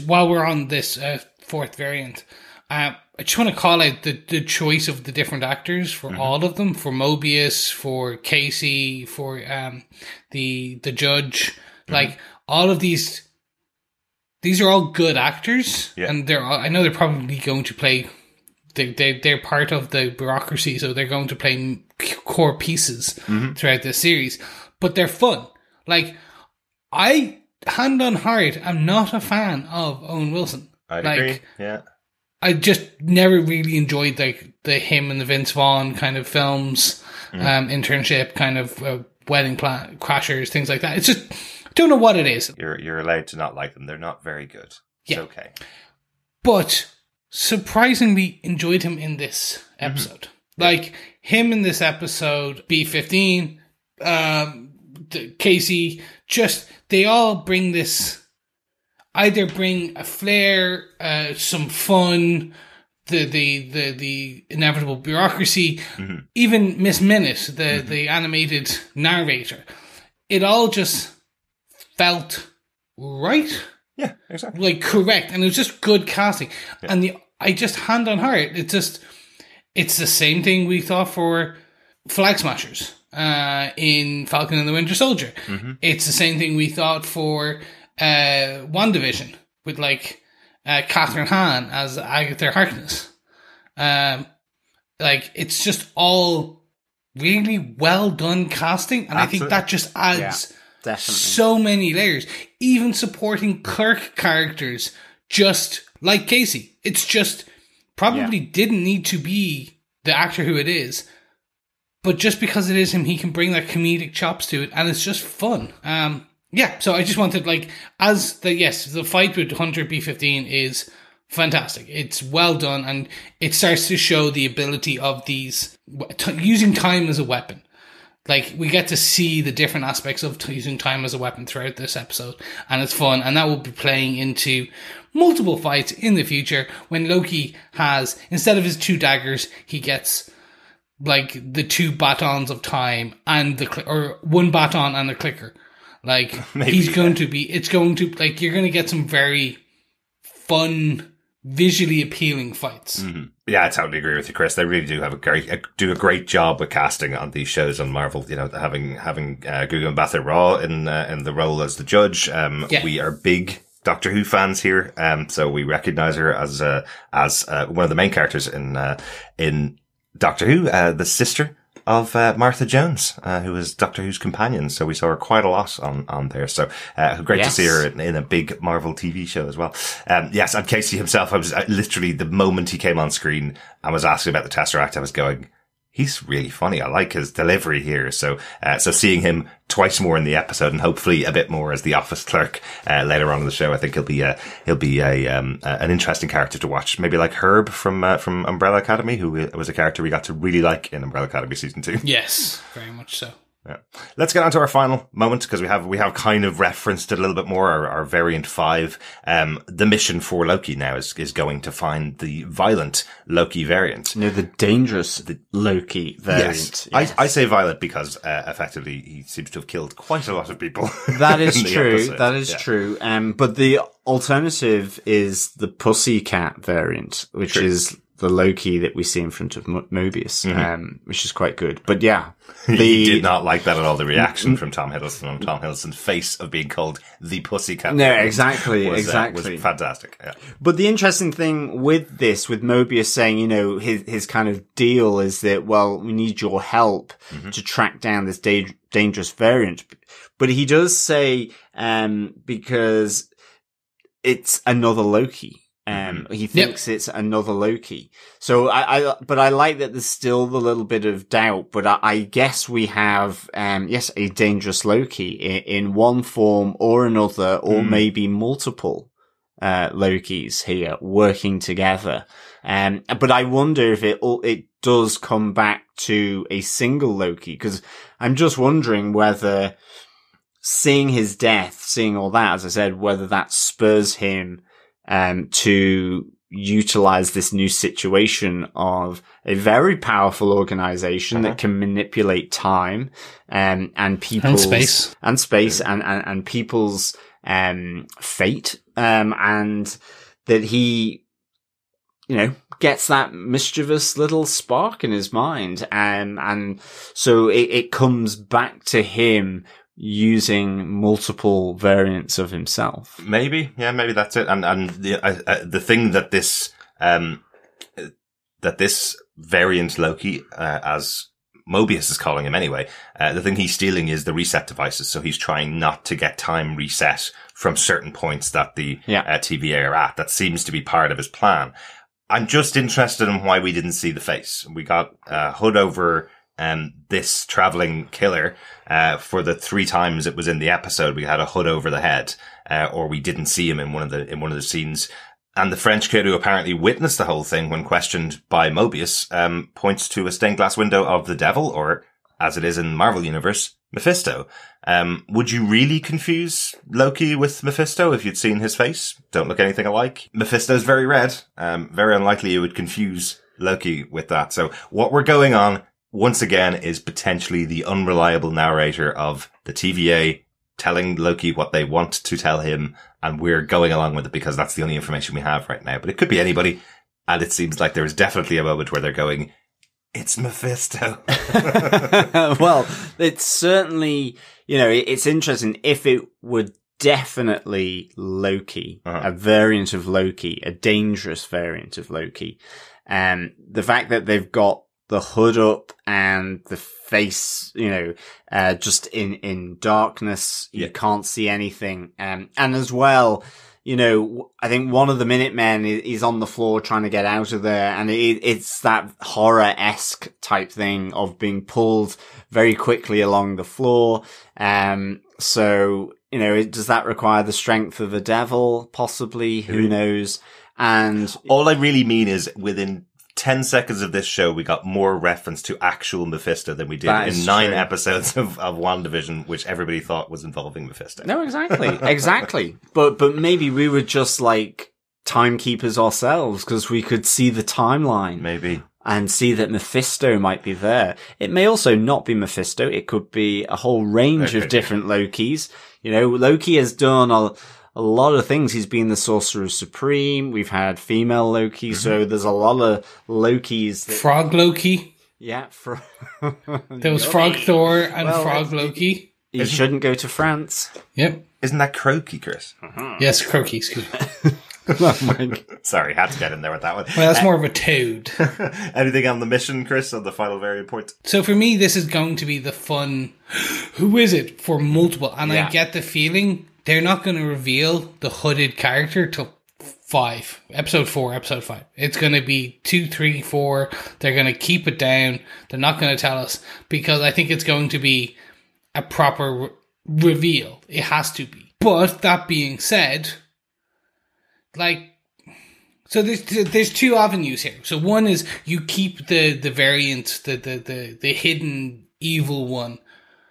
While we're on this, fourth variant, I just want to call out the choice of the different actors for all of them, for Mobius, for Casey, for the Judge. Like, all of these are all good actors, and I know they're probably going to play. They're part of the bureaucracy, so they're going to play core pieces throughout this series. But they're fun. Like, I, hand on heart, am not a fan of Owen Wilson. I agree. Yeah. I just never really enjoyed the him and the Vince Vaughn kind of films, Internship, kind of Wedding Crashers, things like that. It's just, I don't know what it is. You're allowed to not like them. They're not very good. It's okay. But surprisingly enjoyed him in this episode. Like, him in this episode, B-15, Casey, just, they all bring this, either bring a flair, some fun, the inevitable bureaucracy, even Miss Minute, the animated narrator. It all just felt right. Yeah, exactly. Like, correct. And it was just good casting. Yeah. And I just, hand on heart, it's the same thing we thought for Flag Smashers. in Falcon and the Winter Soldier. It's the same thing we thought for WandaVision with like Catherine Hahn as Agatha Harkness. Like, it's just all really well done casting, and Absolutely. I think that just adds definitely. so many layers. Even supporting clerk characters, just like Casey. It's just probably didn't need to be the actor who it is, but just because it is him, he can bring that comedic chops to it, and it's just fun. So I just wanted, like, the fight with Hunter B-15 is fantastic. It's well done, and it starts to show the ability of these using time as a weapon. Like, we get to see the different aspects of using time as a weapon throughout this episode, and it's fun, and that will be playing into multiple fights in the future when Loki has, instead of his 2 daggers, he gets like the 2 batons of time and or 1 baton and a clicker. Like, it's going to, like, you're going to get some very fun, visually appealing fights. Yeah, I totally agree with you, Chris. They really do have a great job with casting on these shows on Marvel. You know, having Gugu Mbatha-Raw in the role as the Judge. We are big Doctor Who fans here, so we recognize her as one of the main characters in Doctor Who, the sister of Martha Jones, who was Doctor Who's companion. So we saw her quite a lot on there. So great to see her in a big Marvel TV show as well. Yes, and Casey himself, I was literally, the moment he came on screen and was asking about the Tesseract, I was going, he's really funny. I like his delivery here. So seeing him twice more in the episode, and hopefully a bit more as the office clerk later on in the show, I think he'll be an interesting character to watch. Maybe like Herb from Umbrella Academy, who was a character we got to really like in Umbrella Academy season 2. Yes, very much so. Yeah. Let's get on to our final moment, because we have kind of referenced it a little bit more. Our variant 5, the mission for Loki now is going to find the violent Loki variant. No, the dangerous Loki variant. Yes. I say violent because effectively he seems to have killed quite a lot of people. That is true. That is true. But the alternative is the Pussycat variant, which is the Loki that we see in front of Mobius, which is quite good. But yeah, he did not like that at all. The reaction from Tom Hiddleston on Tom Hiddleston's face of being called the Pussycat. No, exactly. Was fantastic. Yeah. But the interesting thing with this, with Mobius saying, you know, his kind of deal is that, well, we need your help to track down this dangerous variant. But he does say, because it's another Loki. He thinks it's another Loki. So but I like that there's still the little bit of doubt, but I guess we have, a dangerous Loki in one form or another, or maybe multiple, Lokis here working together. But I wonder if it does come back to a single Loki, because I'm just wondering whether seeing his death, seeing all that, as I said, whether that spurs him to utilize this new situation of a very powerful organization that can manipulate time, and people's space and people's, fate, and that he, you know, gets that mischievous little spark in his mind. And so it comes back to him using multiple variants of himself. Maybe that's it. And the thing that this variant Loki, as Mobius is calling him anyway, the thing he's stealing is the reset devices. So he's trying not to get time reset from certain points that the TVA are at. That seems to be part of his plan. I'm just interested in why we didn't see the face. We got hood over this traveling killer. For the 3 times it was in the episode, we had a hood over the head, or we didn't see him in one of the scenes. And the French kid who apparently witnessed the whole thing when questioned by Mobius, points to a stained glass window of the devil, or as it is in Marvel Universe, Mephisto. Would you really confuse Loki with Mephisto if you'd seen his face? Don't look anything alike. Mephisto's very red. Very unlikely you would confuse Loki with that. So what we're going on, once again, is potentially the unreliable narrator of the TVA telling Loki what they want to tell him, and we're going along with it because that's the only information we have right now. But it could be anybody, and it seems like there is definitely a moment where they're going, It's Mephisto. Well, it's certainly, it's interesting if it were definitely Loki, a variant of Loki, a dangerous variant of Loki. The fact that they've got the hood up and the face, just in darkness, you can't see anything. And as well, I think one of the Minutemen is on the floor trying to get out of there, and it's that horror-esque type thing of being pulled very quickly along the floor. So, does that require the strength of the devil? Possibly. Who knows? And all I really mean is within 10 seconds of this show, we got more reference to actual Mephisto than we did in 9 episodes of WandaVision, which everybody thought was involving Mephisto. No, exactly. Exactly. But maybe we were just like timekeepers ourselves because we could see the timeline. Maybe. And see that Mephisto might be there. It may also not be Mephisto. It could be a whole range of different Lokis. Loki has done a lot of things. He's been the Sorcerer Supreme. We've had female Loki, so there's a lot of Lokis. Frog Loki. Yeah. There was Frog Thor and Frog Loki. He shouldn't go to France. Yep. Isn't that Croaky, Chris? Yes, Croaky, excuse me. Sorry, had to get in there with that one. Well, that's more of a toad. Anything on the mission, Chris, on the final variant point? So for me, this is going to be the fun, who is it, for multiple. And I get the feeling they're not going to reveal the hooded character till 5. Episode 4, episode 5. It's going to be 2, 3, 4. They're going to keep it down. They're not going to tell us because I think it's going to be a proper reveal. It has to be. But that being said, so there's 2 avenues here. So one is you keep the variant, the hidden evil one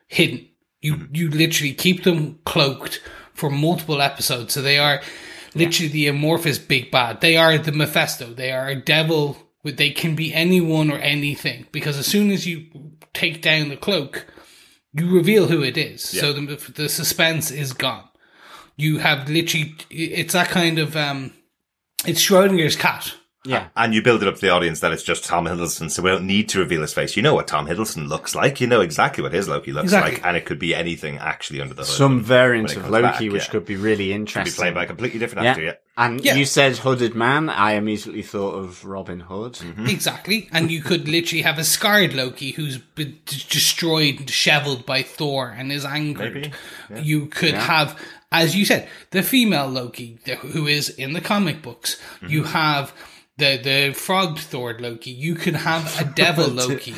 hidden. You literally keep them cloaked for multiple episodes. So they are literally the amorphous big bad. They are the Mephisto. They are a devil. They can be anyone or anything. Because as soon as you take down the cloak, you reveal who it is. Yeah. So the suspense is gone. You have literally, it's that kind of, it's Schrodinger's cat. Yeah. And you build it up to the audience that it's just Tom Hiddleston, so we don't need to reveal his face. You know what Tom Hiddleston looks like. You know exactly what his Loki looks like. And it could be anything actually under the hood. Some variant of Loki, which could be really interesting. Could be played by a completely different actor, And you said hooded man. I immediately thought of Robin Hood. Mm-hmm. Exactly. And you could literally have a scarred Loki who's been destroyed, disheveled by Thor and is angered. Maybe. Yeah. You could have, as you said, the female Loki, who is in the comic books. Mm-hmm. You have the frog Thor Loki. You could have a devil Loki.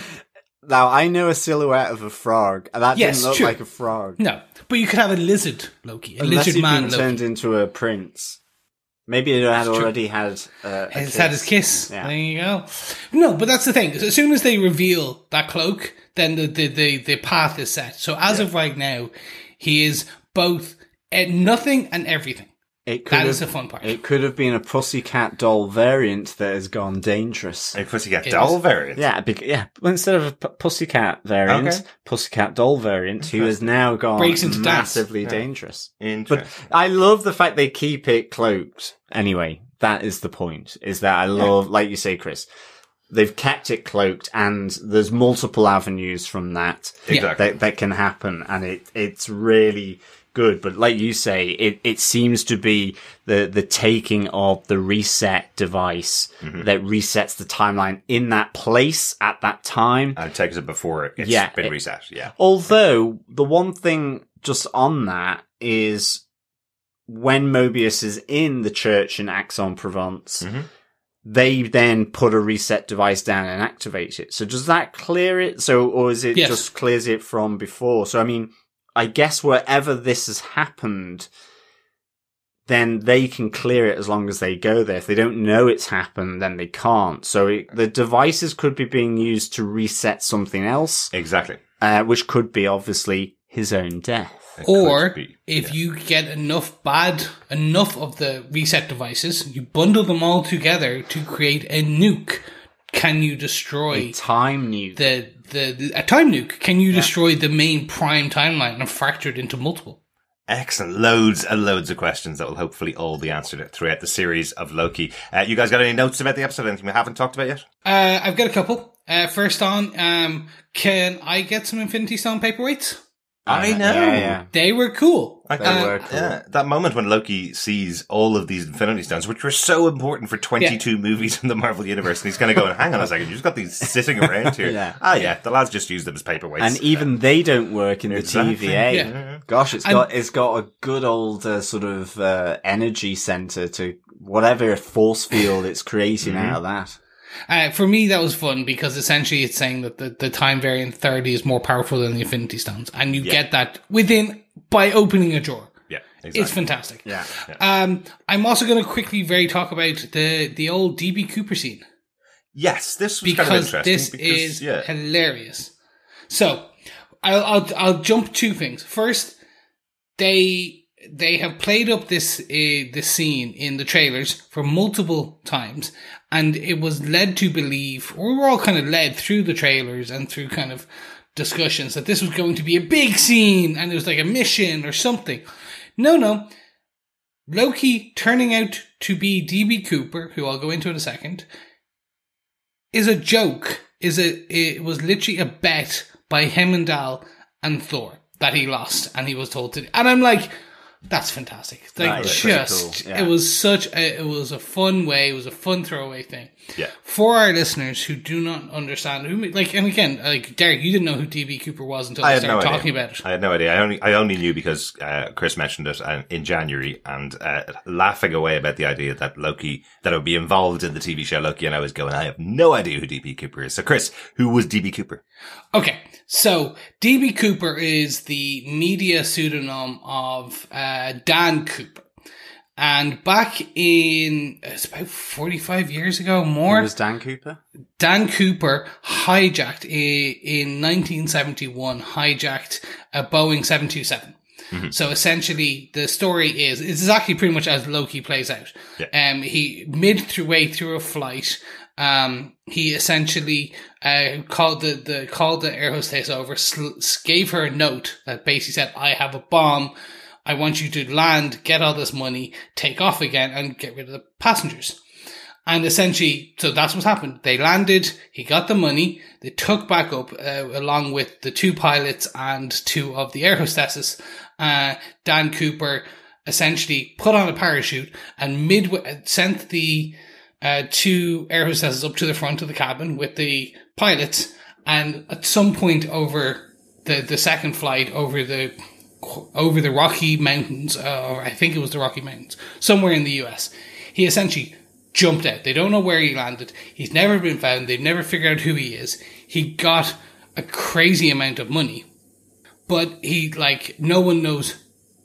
Now, I know a silhouette of a frog, and that didn't look like a frog. No, but you could have a lizard Loki, Unless lizard man been Loki. Turned into a prince. Maybe it had already had He's had his kiss. Yeah. There you go. No, but that's the thing. As soon as they reveal that cloak, then the path is set. So as of right now, he is both nothing and everything. That is the fun part. It could have been a Pussycat Doll variant that has gone dangerous. A Pussycat Doll variant? Yeah, instead of a Pussycat variant, Pussycat Doll variant, who has now gone breaks into massively dangerous. Interesting. But I love the fact they keep it cloaked. Anyway, that is the point, is that I love, like you say, Chris, they've kept it cloaked and there's multiple avenues from that that can happen, and it's really good. But like you say, it seems to be the taking of the reset device that resets the timeline in that place at that time. And it takes it before it's been reset. Yeah. Although the one thing just on that is when Mobius is in the church in Aix-en-Provence, they then put a reset device down and activate it. So does that clear it? So, or is it just clears it from before? So, I mean, I guess wherever this has happened, then they can clear it as long as they go there. If they don't know it's happened, then they can't. So the devices could be being used to reset something else. Exactly. Which could be obviously his own death. Or if you get enough of the reset devices, you bundle them all together to create a nuke. Can you destroy a time nuke? A time nuke? Can you destroy the main prime timeline and fracture it into multiple? Excellent. Loads and loads of questions that will hopefully all be answered throughout the series of Loki. You guys got any notes about the episode? Anything we haven't talked about yet? I've got a couple. First on, can I get some Infinity Stone paperweights? I know. Yeah. They were cool. They were cool. Yeah, that moment when Loki sees all of these Infinity Stones, which were so important for 22 movies in the Marvel Universe, and he's kind of going, hang on a second, you just got these sitting around here. The lads just used them as paperweights. And even they don't work in the Exactly. TVA. Yeah. Gosh, it's got a good old sort of energy center to whatever force field it's creating out of that. For me, that was fun because essentially it's saying that the Time Variance Authority is more powerful than the Infinity Stones. And you get that by opening a drawer. Yeah, exactly. It's fantastic. Yeah. I'm also going to quickly talk about the old DB Cooper scene. Yes, this was Because kind of interesting. this is hilarious. So, I'll jump two things. First, they have played up this scene in the trailers for multiple times, and it was led to believe, or we were all kind of led through the trailers and through kind of discussions that this was going to be a big scene and it was like a mission or something. No. Loki turning out to be DB Cooper, who I'll go into in a second, is a joke. It was literally a bet by Heimdall and Thor that he lost, and he was told to. And I'm like, that's fantastic. Like, just cool. It was a fun way. It was a fun throwaway thing. Yeah. For our listeners who do not understand and again, Derek, you didn't know who DB Cooper was until we started talking about it. I had no idea. I only knew because Chris mentioned it in January and laughing away about the idea that it would be involved in the TV show Loki, and I was going, I have no idea who DB Cooper is. So Chris, who was DB Cooper? Okay, so DB Cooper is the media pseudonym of Dan Cooper. And back in, it's about 45 years ago, more. Who was Dan Cooper? Dan Cooper hijacked, in 1971, hijacked a Boeing 727. Mm-hmm. So essentially, the story is, it's exactly pretty much as Loki plays out. Yeah. He, way through a flight, he essentially, called the air hostess over, gave her a note that basically said, I have a bomb. I want you to land, get all this money, take off again, and get rid of the passengers. And essentially, so that's what happened. They landed, he got the money, they took back up, along with the two pilots and two of the air hostesses. Dan Cooper essentially put on a parachute and sent the two air hostesses up to the front of the cabin with the pilots. And at some point over the second flight, over the Rocky Mountains, or I think it was the Rocky Mountains, somewhere in the US, he essentially jumped out. They don't know where he landed. He's never been found. They've never figured out who he is. He got a crazy amount of money, but no one knows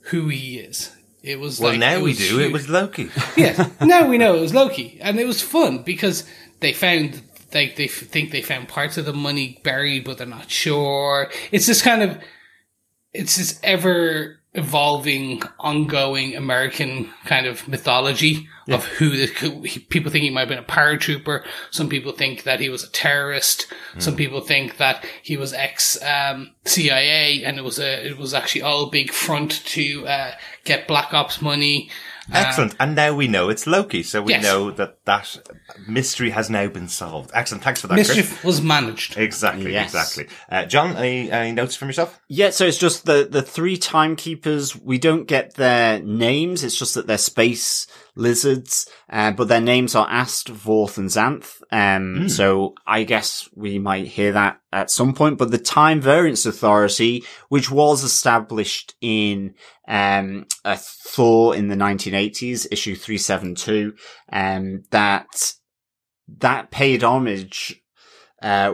who he is. It was now we do. It was Loki. Yeah, now we know it was Loki, and it was fun because they found. They think they found parts of the money buried, but they're not sure. It's this ever evolving, ongoing American kind of mythology of people think he might have been a paratrooper. Some people think that he was a terrorist. Some people think that he was ex-CIA, and it was actually all a big front to get Black Ops money. Excellent. And now we know it's Loki, so we know that mystery has now been solved. Excellent. Thanks for that, Mischief Chris. was managed. Exactly, yes. Exactly. John, any notes from yourself? Yeah, so it's just the three timekeepers. We don't get their names. It's just that they're space lizards, but their names are Ast, Vorth, and Xanth. So I guess we might hear that at some point. But the Time Variance Authority, which was established in a Thor in the 1980s, issue 372, that paid homage,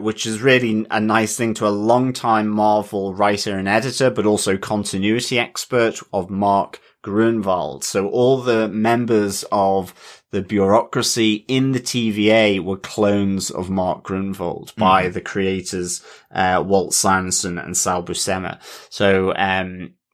which is really a nice thing, to a long-time Marvel writer and editor, but also continuity expert of Mark Grunwald. So all the members of the bureaucracy in the TVA were clones of Mark Grunwald by the creators, Walt Simonson and Sal Buscema. So,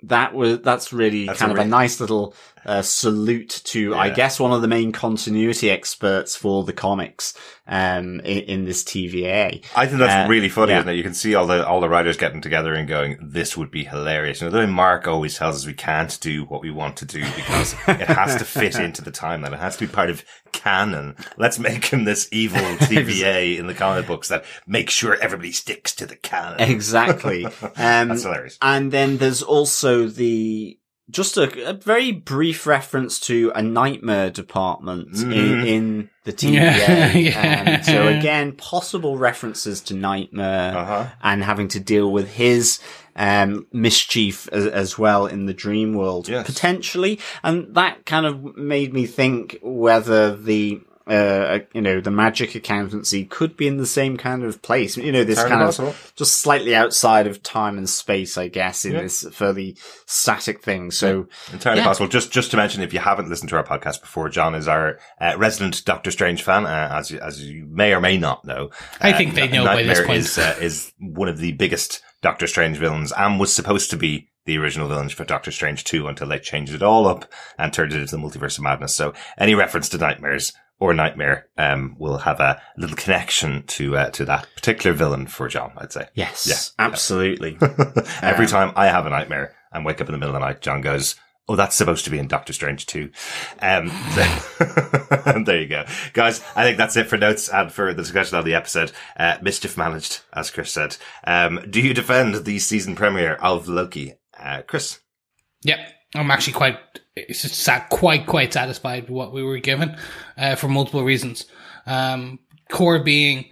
that's really kind of a nice little salute to, I guess, one of the main continuity experts for the comics in this TVA. I think that's really funny, isn't it? You can see all the writers getting together and going, this would be hilarious. You know, the way Mark always tells us we can't do what we want to do because it has to fit into the timeline. It has to be part of canon. Let's make him this evil TVA in the comic books that makes sure everybody sticks to the canon. Exactly. That's hilarious. And then there's also just a very brief reference to a nightmare department in the TVA. So again, possible references to Nightmare and having to deal with his mischief as well in the dream world, potentially. And that kind of made me think whether the magic accountancy could be in the same kind of place. You know, this kind of just slightly outside of time and space, I guess, in this fairly static thing. So entirely possible. Just to mention, if you haven't listened to our podcast before, John is our resident Doctor Strange fan, as you may or may not know. I think they know Nightmare by this point. is one of the biggest Doctor Strange villains and was supposed to be the original villains for Doctor Strange 2 until they changed it all up and turned it into the Multiverse of Madness. So any reference to Nightmare will have a little connection to that particular villain for John, I'd say. Yes, absolutely. Every time I have a nightmare and wake up in the middle of the night, John goes, oh, that's supposed to be in Doctor Strange 2. There you go. Guys, I think that's it for notes and for the discussion of the episode. Mischief managed, as Chris said. Do you defend the season premiere of Loki? Chris? Yep. I'm actually quite satisfied with what we were given, for multiple reasons. Core being,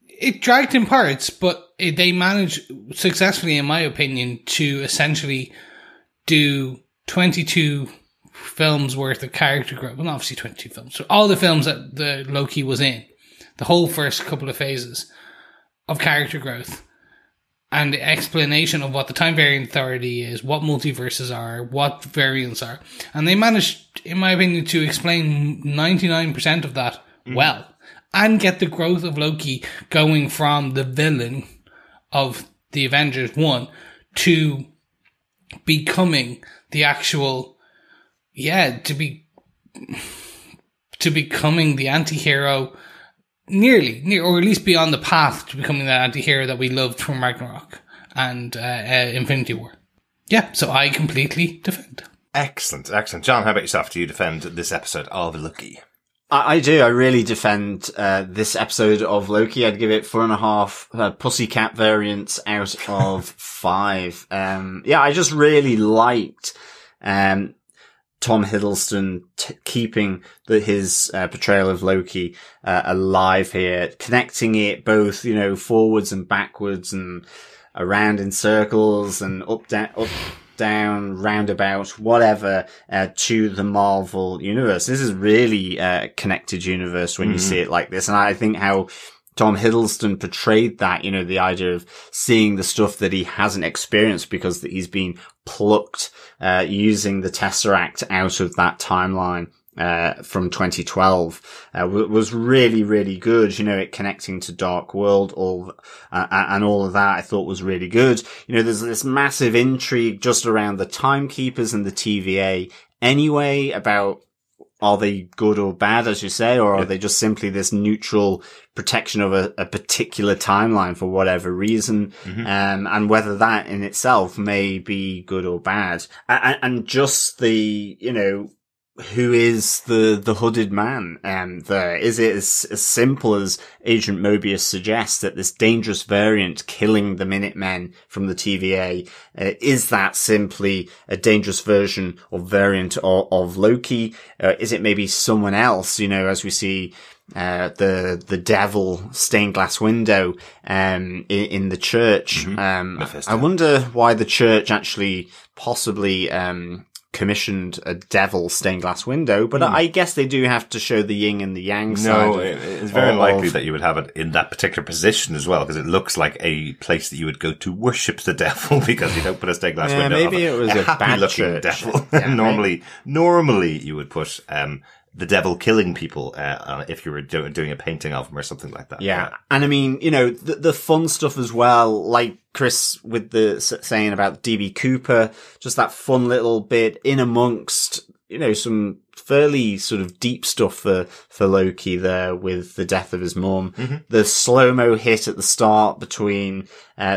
it dragged in parts, but they managed successfully, in my opinion, to essentially do 22 films worth of character growth. Well, not obviously 22 films. So all the films that the Loki was in, the whole first couple of phases of character growth, and the explanation of what the Time Variance Authority is, what multiverses are, what variants are. And they managed, in my opinion, to explain 99% of that well. And get the growth of Loki going from the villain of the Avengers 1 to becoming the actual, to becoming the anti-hero nearly, or at least be on the path to becoming that anti-hero that we loved from Ragnarok and Infinity War. Yeah, so I completely defend. Excellent. John, how about yourself? Do you defend this episode of Loki? I do. I really defend this episode of Loki. I'd give it 4.5 pussycat variants out of 5. I just really liked Tom Hiddleston keeping his portrayal of Loki alive here, connecting it both, forwards and backwards and around in circles and up, down, roundabout, whatever, to the Marvel universe. This is really a connected universe when you see it like this. And I think how Tom Hiddleston portrayed that, the idea of seeing the stuff that he hasn't experienced because he's been plucked, using the Tesseract out of that timeline, from 2012, was really, really good. It connecting to Dark World, and all of that I thought was really good. There's this massive intrigue just around the Timekeepers and the TVA anyway about, are they good or bad, as you say, or are they just simply this neutral protection of a particular timeline for whatever reason, and whether that in itself may be good or bad. And just the, who is the hooded man there? Is it as simple as Agent Mobius suggests, that this dangerous variant killing the Minutemen from the TVA, is that simply a dangerous version or variant of Loki? Is it maybe someone else, as we see the devil stained glass window in the church? I wonder why the church actually possibly commissioned a devil stained glass window, but I guess they do have to show the yin and the yang side. No, it's very likely that you would have it in that particular position as well, because it looks like a place that you would go to worship the devil, because you don't put a stained glass window. Maybe it was a happy bad looking church. devil. Normally you would put the devil killing people, if you were doing a painting of him or something like that. Yeah. And I mean, you know, the fun stuff as well, like Chris with the saying about DB Cooper, just that fun little bit in amongst, you know, some fairly sort of deep stuff for Loki there with the death of his mum. Mm-hmm. The slow-mo hit at the start between,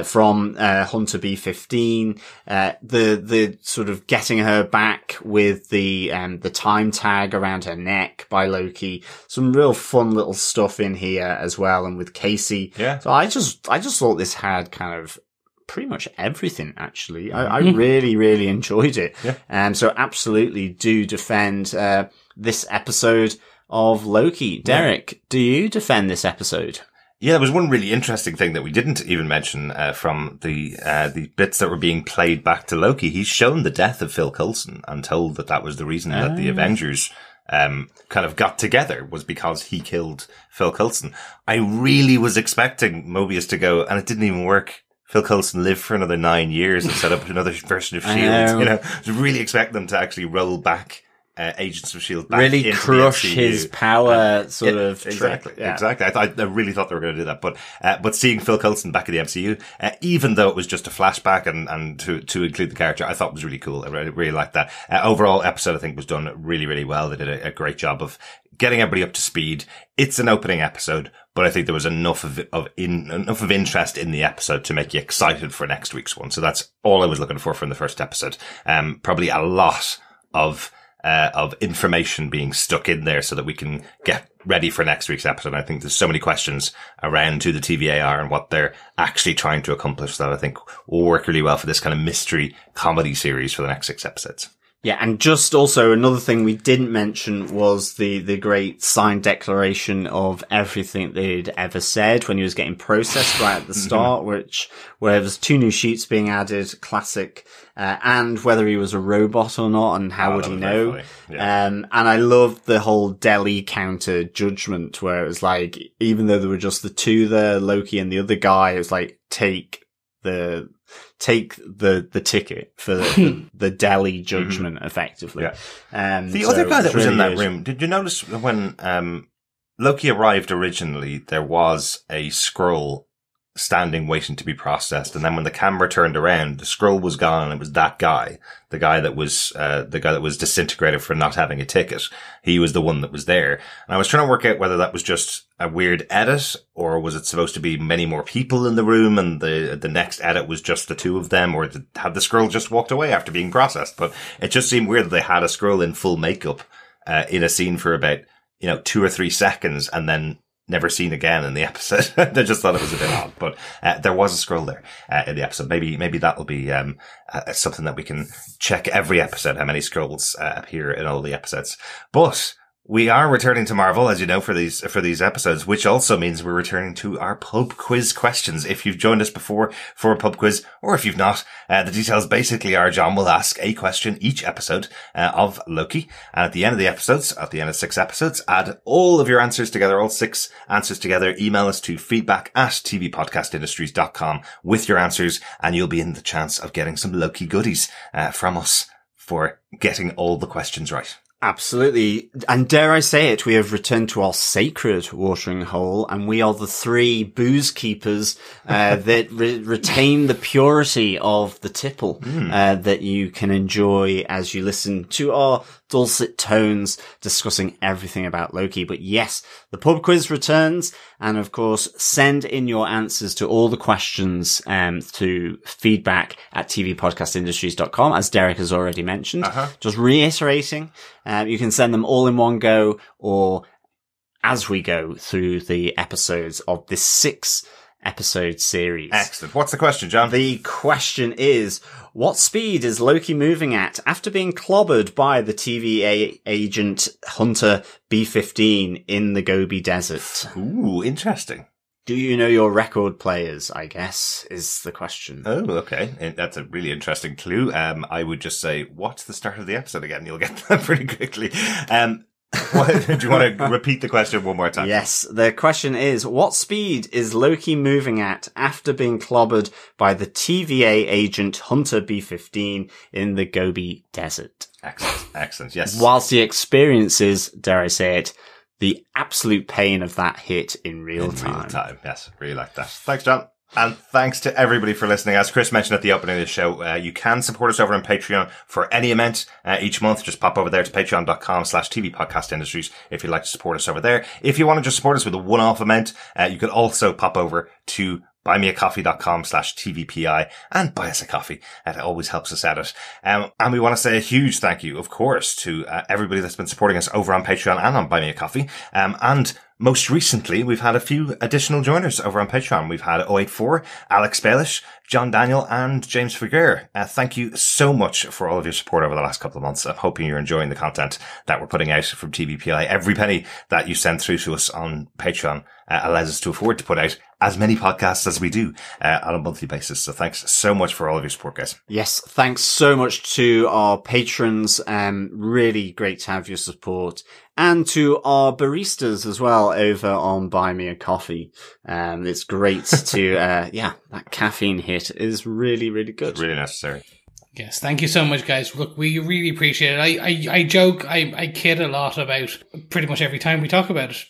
from Hunter B-15, the sort of getting her back with the time tag around her neck by Loki. Some real fun little stuff in here as well, and with Casey. Yeah. So I just thought this had kind of pretty much everything, actually. I really, really enjoyed it. Yeah. So absolutely do defend this episode of Loki. Derek, do you defend this episode? Yeah, there was one really interesting thing that we didn't even mention from the bits that were being played back to Loki. He's shown the death of Phil Coulson and told that was the reason that the Avengers kind of got together, was because he killed Phil Coulson. I really was expecting Mobius to go, and it didn't even work. Phil Coulson lived for another 9 years and set up another version of S.H.I.E.L.D. You know, to really expect them to actually roll back Agents of S.H.I.E.L.D. back really into crush the MCU. his power sort of exactly. trick. Yeah. Exactly. I really thought they were going to do that, but seeing Phil Coulson back in the MCU, even though it was just a flashback and to include the character, I thought was really cool. I really liked that. Overall episode, I think, was done really, really well. They did a great job of getting everybody up to speed. It's an opening episode, but I think there was enough of interest in the episode to make you excited for next week's one. So that's all I was looking for from the first episode. Probably a lot of information being stuck in there so that we can get ready for next week's episode. I think there's so many questions around who the TVA are and what they're actually trying to accomplish that I think will work really well for this kind of mystery comedy series for the next 6 episodes. Yeah, and just also another thing we didn't mention was the great signed declaration of everything they'd ever said when he was getting processed right at the start, where there's 2 new sheets being added, classic, and whether he was a robot or not, and how would he know? Yeah. And I loved the whole Delhi counter judgment, where it was like, even though there were just the 2 there, Loki and the other guy, it was like, take the ticket for the Delhi judgment, effectively. Yeah. The other guy that was in that room, did you notice when Loki arrived originally, there was a scroll standing waiting to be processed, and then when the camera turned around, the scroll was gone, and it was that guy, the guy that was disintegrated for not having a ticket. He was the one that was there, and I was trying to work out whether that was just a weird edit, or was it supposed to be many more people in the room, and the next edit was just the 2 of them, or had the scroll just walked away after being processed? But it just seemed weird that they had a scroll in full makeup in a scene for about 2 or 3 seconds, and then never seen again in the episode. I just thought it was a bit odd, but there was a scroll there in the episode. Maybe that'll be something that we can check every episode, how many scrolls appear in all the episodes. But we are returning to Marvel, as you know, for these episodes, which also means we're returning to our pub quiz questions. If you've joined us before for a pub quiz, or if you've not, the details basically are John will ask a question each episode of Loki. And at the end of the episodes, at the end of 6 episodes, add all of your answers together, all 6 answers together. Email us to feedback@tvpodcastindustries.com with your answers, and you'll be in the chance of getting some Loki goodies from us for getting all the questions right. Absolutely. And dare I say it, we have returned to our sacred watering hole, and we are the 3 booze keepers that retain the purity of the tipple that you can enjoy as you listen to our dulcet tones discussing everything about Loki. But yes, the pub quiz returns, and of course, send in your answers to all the questions to feedback@tvpodcastindustries.com, as Derek has already mentioned. Just reiterating, you can send them all in one go, or as we go through the episodes of this 6-episode series. Excellent. What's the question, John? The question is, what speed is Loki moving at after being clobbered by the TVA agent Hunter B-15 in the Gobi Desert? Ooh, interesting. Do you know your record players, I guess, is the question. Oh, okay. That's a really interesting clue. I would just say, what's the start of the episode again? You'll get that pretty quickly. Do you want to repeat the question one more time? Yes, the question is, what speed is Loki moving at after being clobbered by the TVA agent Hunter B-15 in the Gobi Desert? Excellent, yes. Whilst he experiences, dare I say it, the absolute pain of that hit in real time. Yes, really like that. Thanks, John. And thanks to everybody for listening. As Chris mentioned at the opening of the show, you can support us over on Patreon for any amount each month. Just pop over there to patreon.com/TV Podcast Industries if you'd like to support us over there. If you want to just support us with a one-off amount, you could also pop over to buymeacoffee.com/TVPI and buy us a coffee. It always helps us out. And we want to say a huge thank you, of course, to everybody that's been supporting us over on Patreon and on Buy Me a Coffee. And most recently, we've had a few additional joiners over on Patreon. We've had 084, Alex Baelish, John Daniel, and James Figuer. Thank you so much for all of your support over the last couple of months. I'm hoping you're enjoying the content that we're putting out from TVPI. Every penny that you send through to us on Patreon allows us to afford to put out as many podcasts as we do on a monthly basis. So thanks so much for all of your support, guys. Yes, thanks so much to our patrons. Really great to have your support. And to our baristas as well over on Buy Me a Coffee. It's great to, that caffeine hit is really, really good. It's really necessary. Yes, thank you so much, guys. Look, we really appreciate it. I joke, I kid a lot about pretty much every time we talk about it.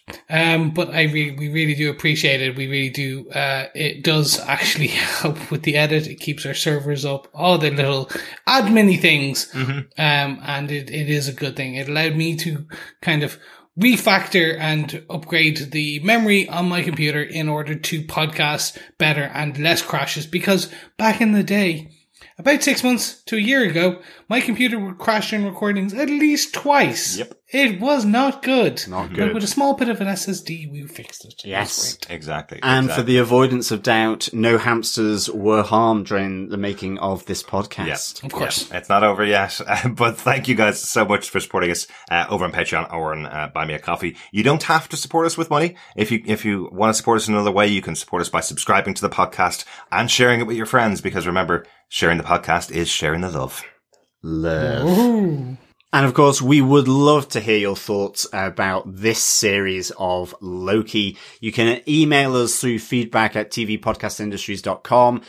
But we really do appreciate it. We really do. It does actually help with the edit. It keeps our servers up, all the little admin-y things. Mm-hmm. And it is a good thing. It allowed me to kind of refactor and upgrade the memory on my computer in order to podcast better and less crashes, because back in the day, about 6 months to a year ago, my computer would crash in recordings at least twice. Yep. It was not good. Not good. But with a small bit of an SSD, we fixed it. Yes. Exactly. And for the avoidance of doubt, no hamsters were harmed during the making of this podcast. Yes, of course. Yeah. It's not over yet, but thank you guys so much for supporting us over on Patreon or on Buy Me a Coffee. You don't have to support us with money. If you want to support us in another way, you can support us by subscribing to the podcast and sharing it with your friends, because remember, sharing the podcast is sharing the love. Ooh. And of course, we would love to hear your thoughts about this series of Loki. You can email us through feedback@tvpodcastindustries.com.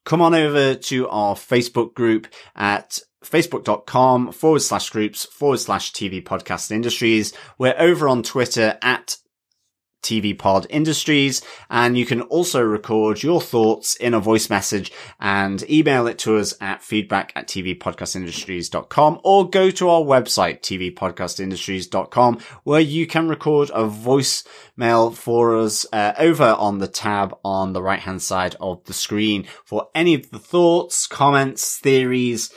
Come on over to our Facebook group at facebook.com/groups/TV Podcast Industries. We're over on Twitter at TV Pod Industries, and you can also record your thoughts in a voice message and email it to us at feedback@tvpodcastindustries.com, or go to our website, tvpodcastindustries.com, where you can record a voicemail for us over on the tab on the right hand side of the screen for any of the thoughts, comments, theories,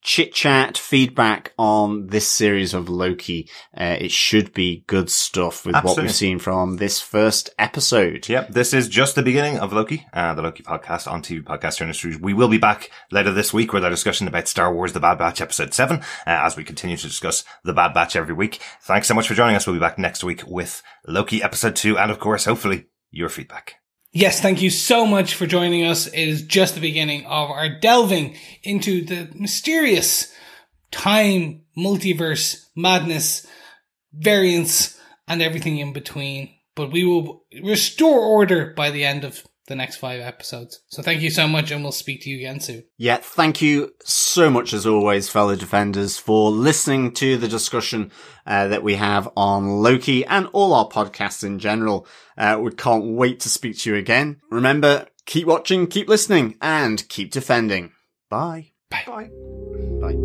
chit-chat, feedback on this series of Loki. It should be good stuff with Absolutely. What we've seen from this first episode. Yep, this is just the beginning of Loki, the Loki podcast on TV Podcast Industries. We will be back later this week with our discussion about Star Wars The Bad Batch Episode 7, as we continue to discuss The Bad Batch every week. Thanks so much for joining us. We'll be back next week with Loki Episode 2, and of course, hopefully, your feedback. Yes, thank you so much for joining us. It is just the beginning of our delving into the mysterious time, multiverse, madness, variance, and everything in between. But we will restore order by the end of the next 5 episodes. So thank you so much, and we'll speak to you again soon. Yeah, thank you so much as always, fellow defenders, for listening to the discussion that we have on Loki and all our podcasts in general. We can't wait to speak to you again. Remember, keep watching, keep listening, and keep defending. Bye. Bye. Bye. Bye.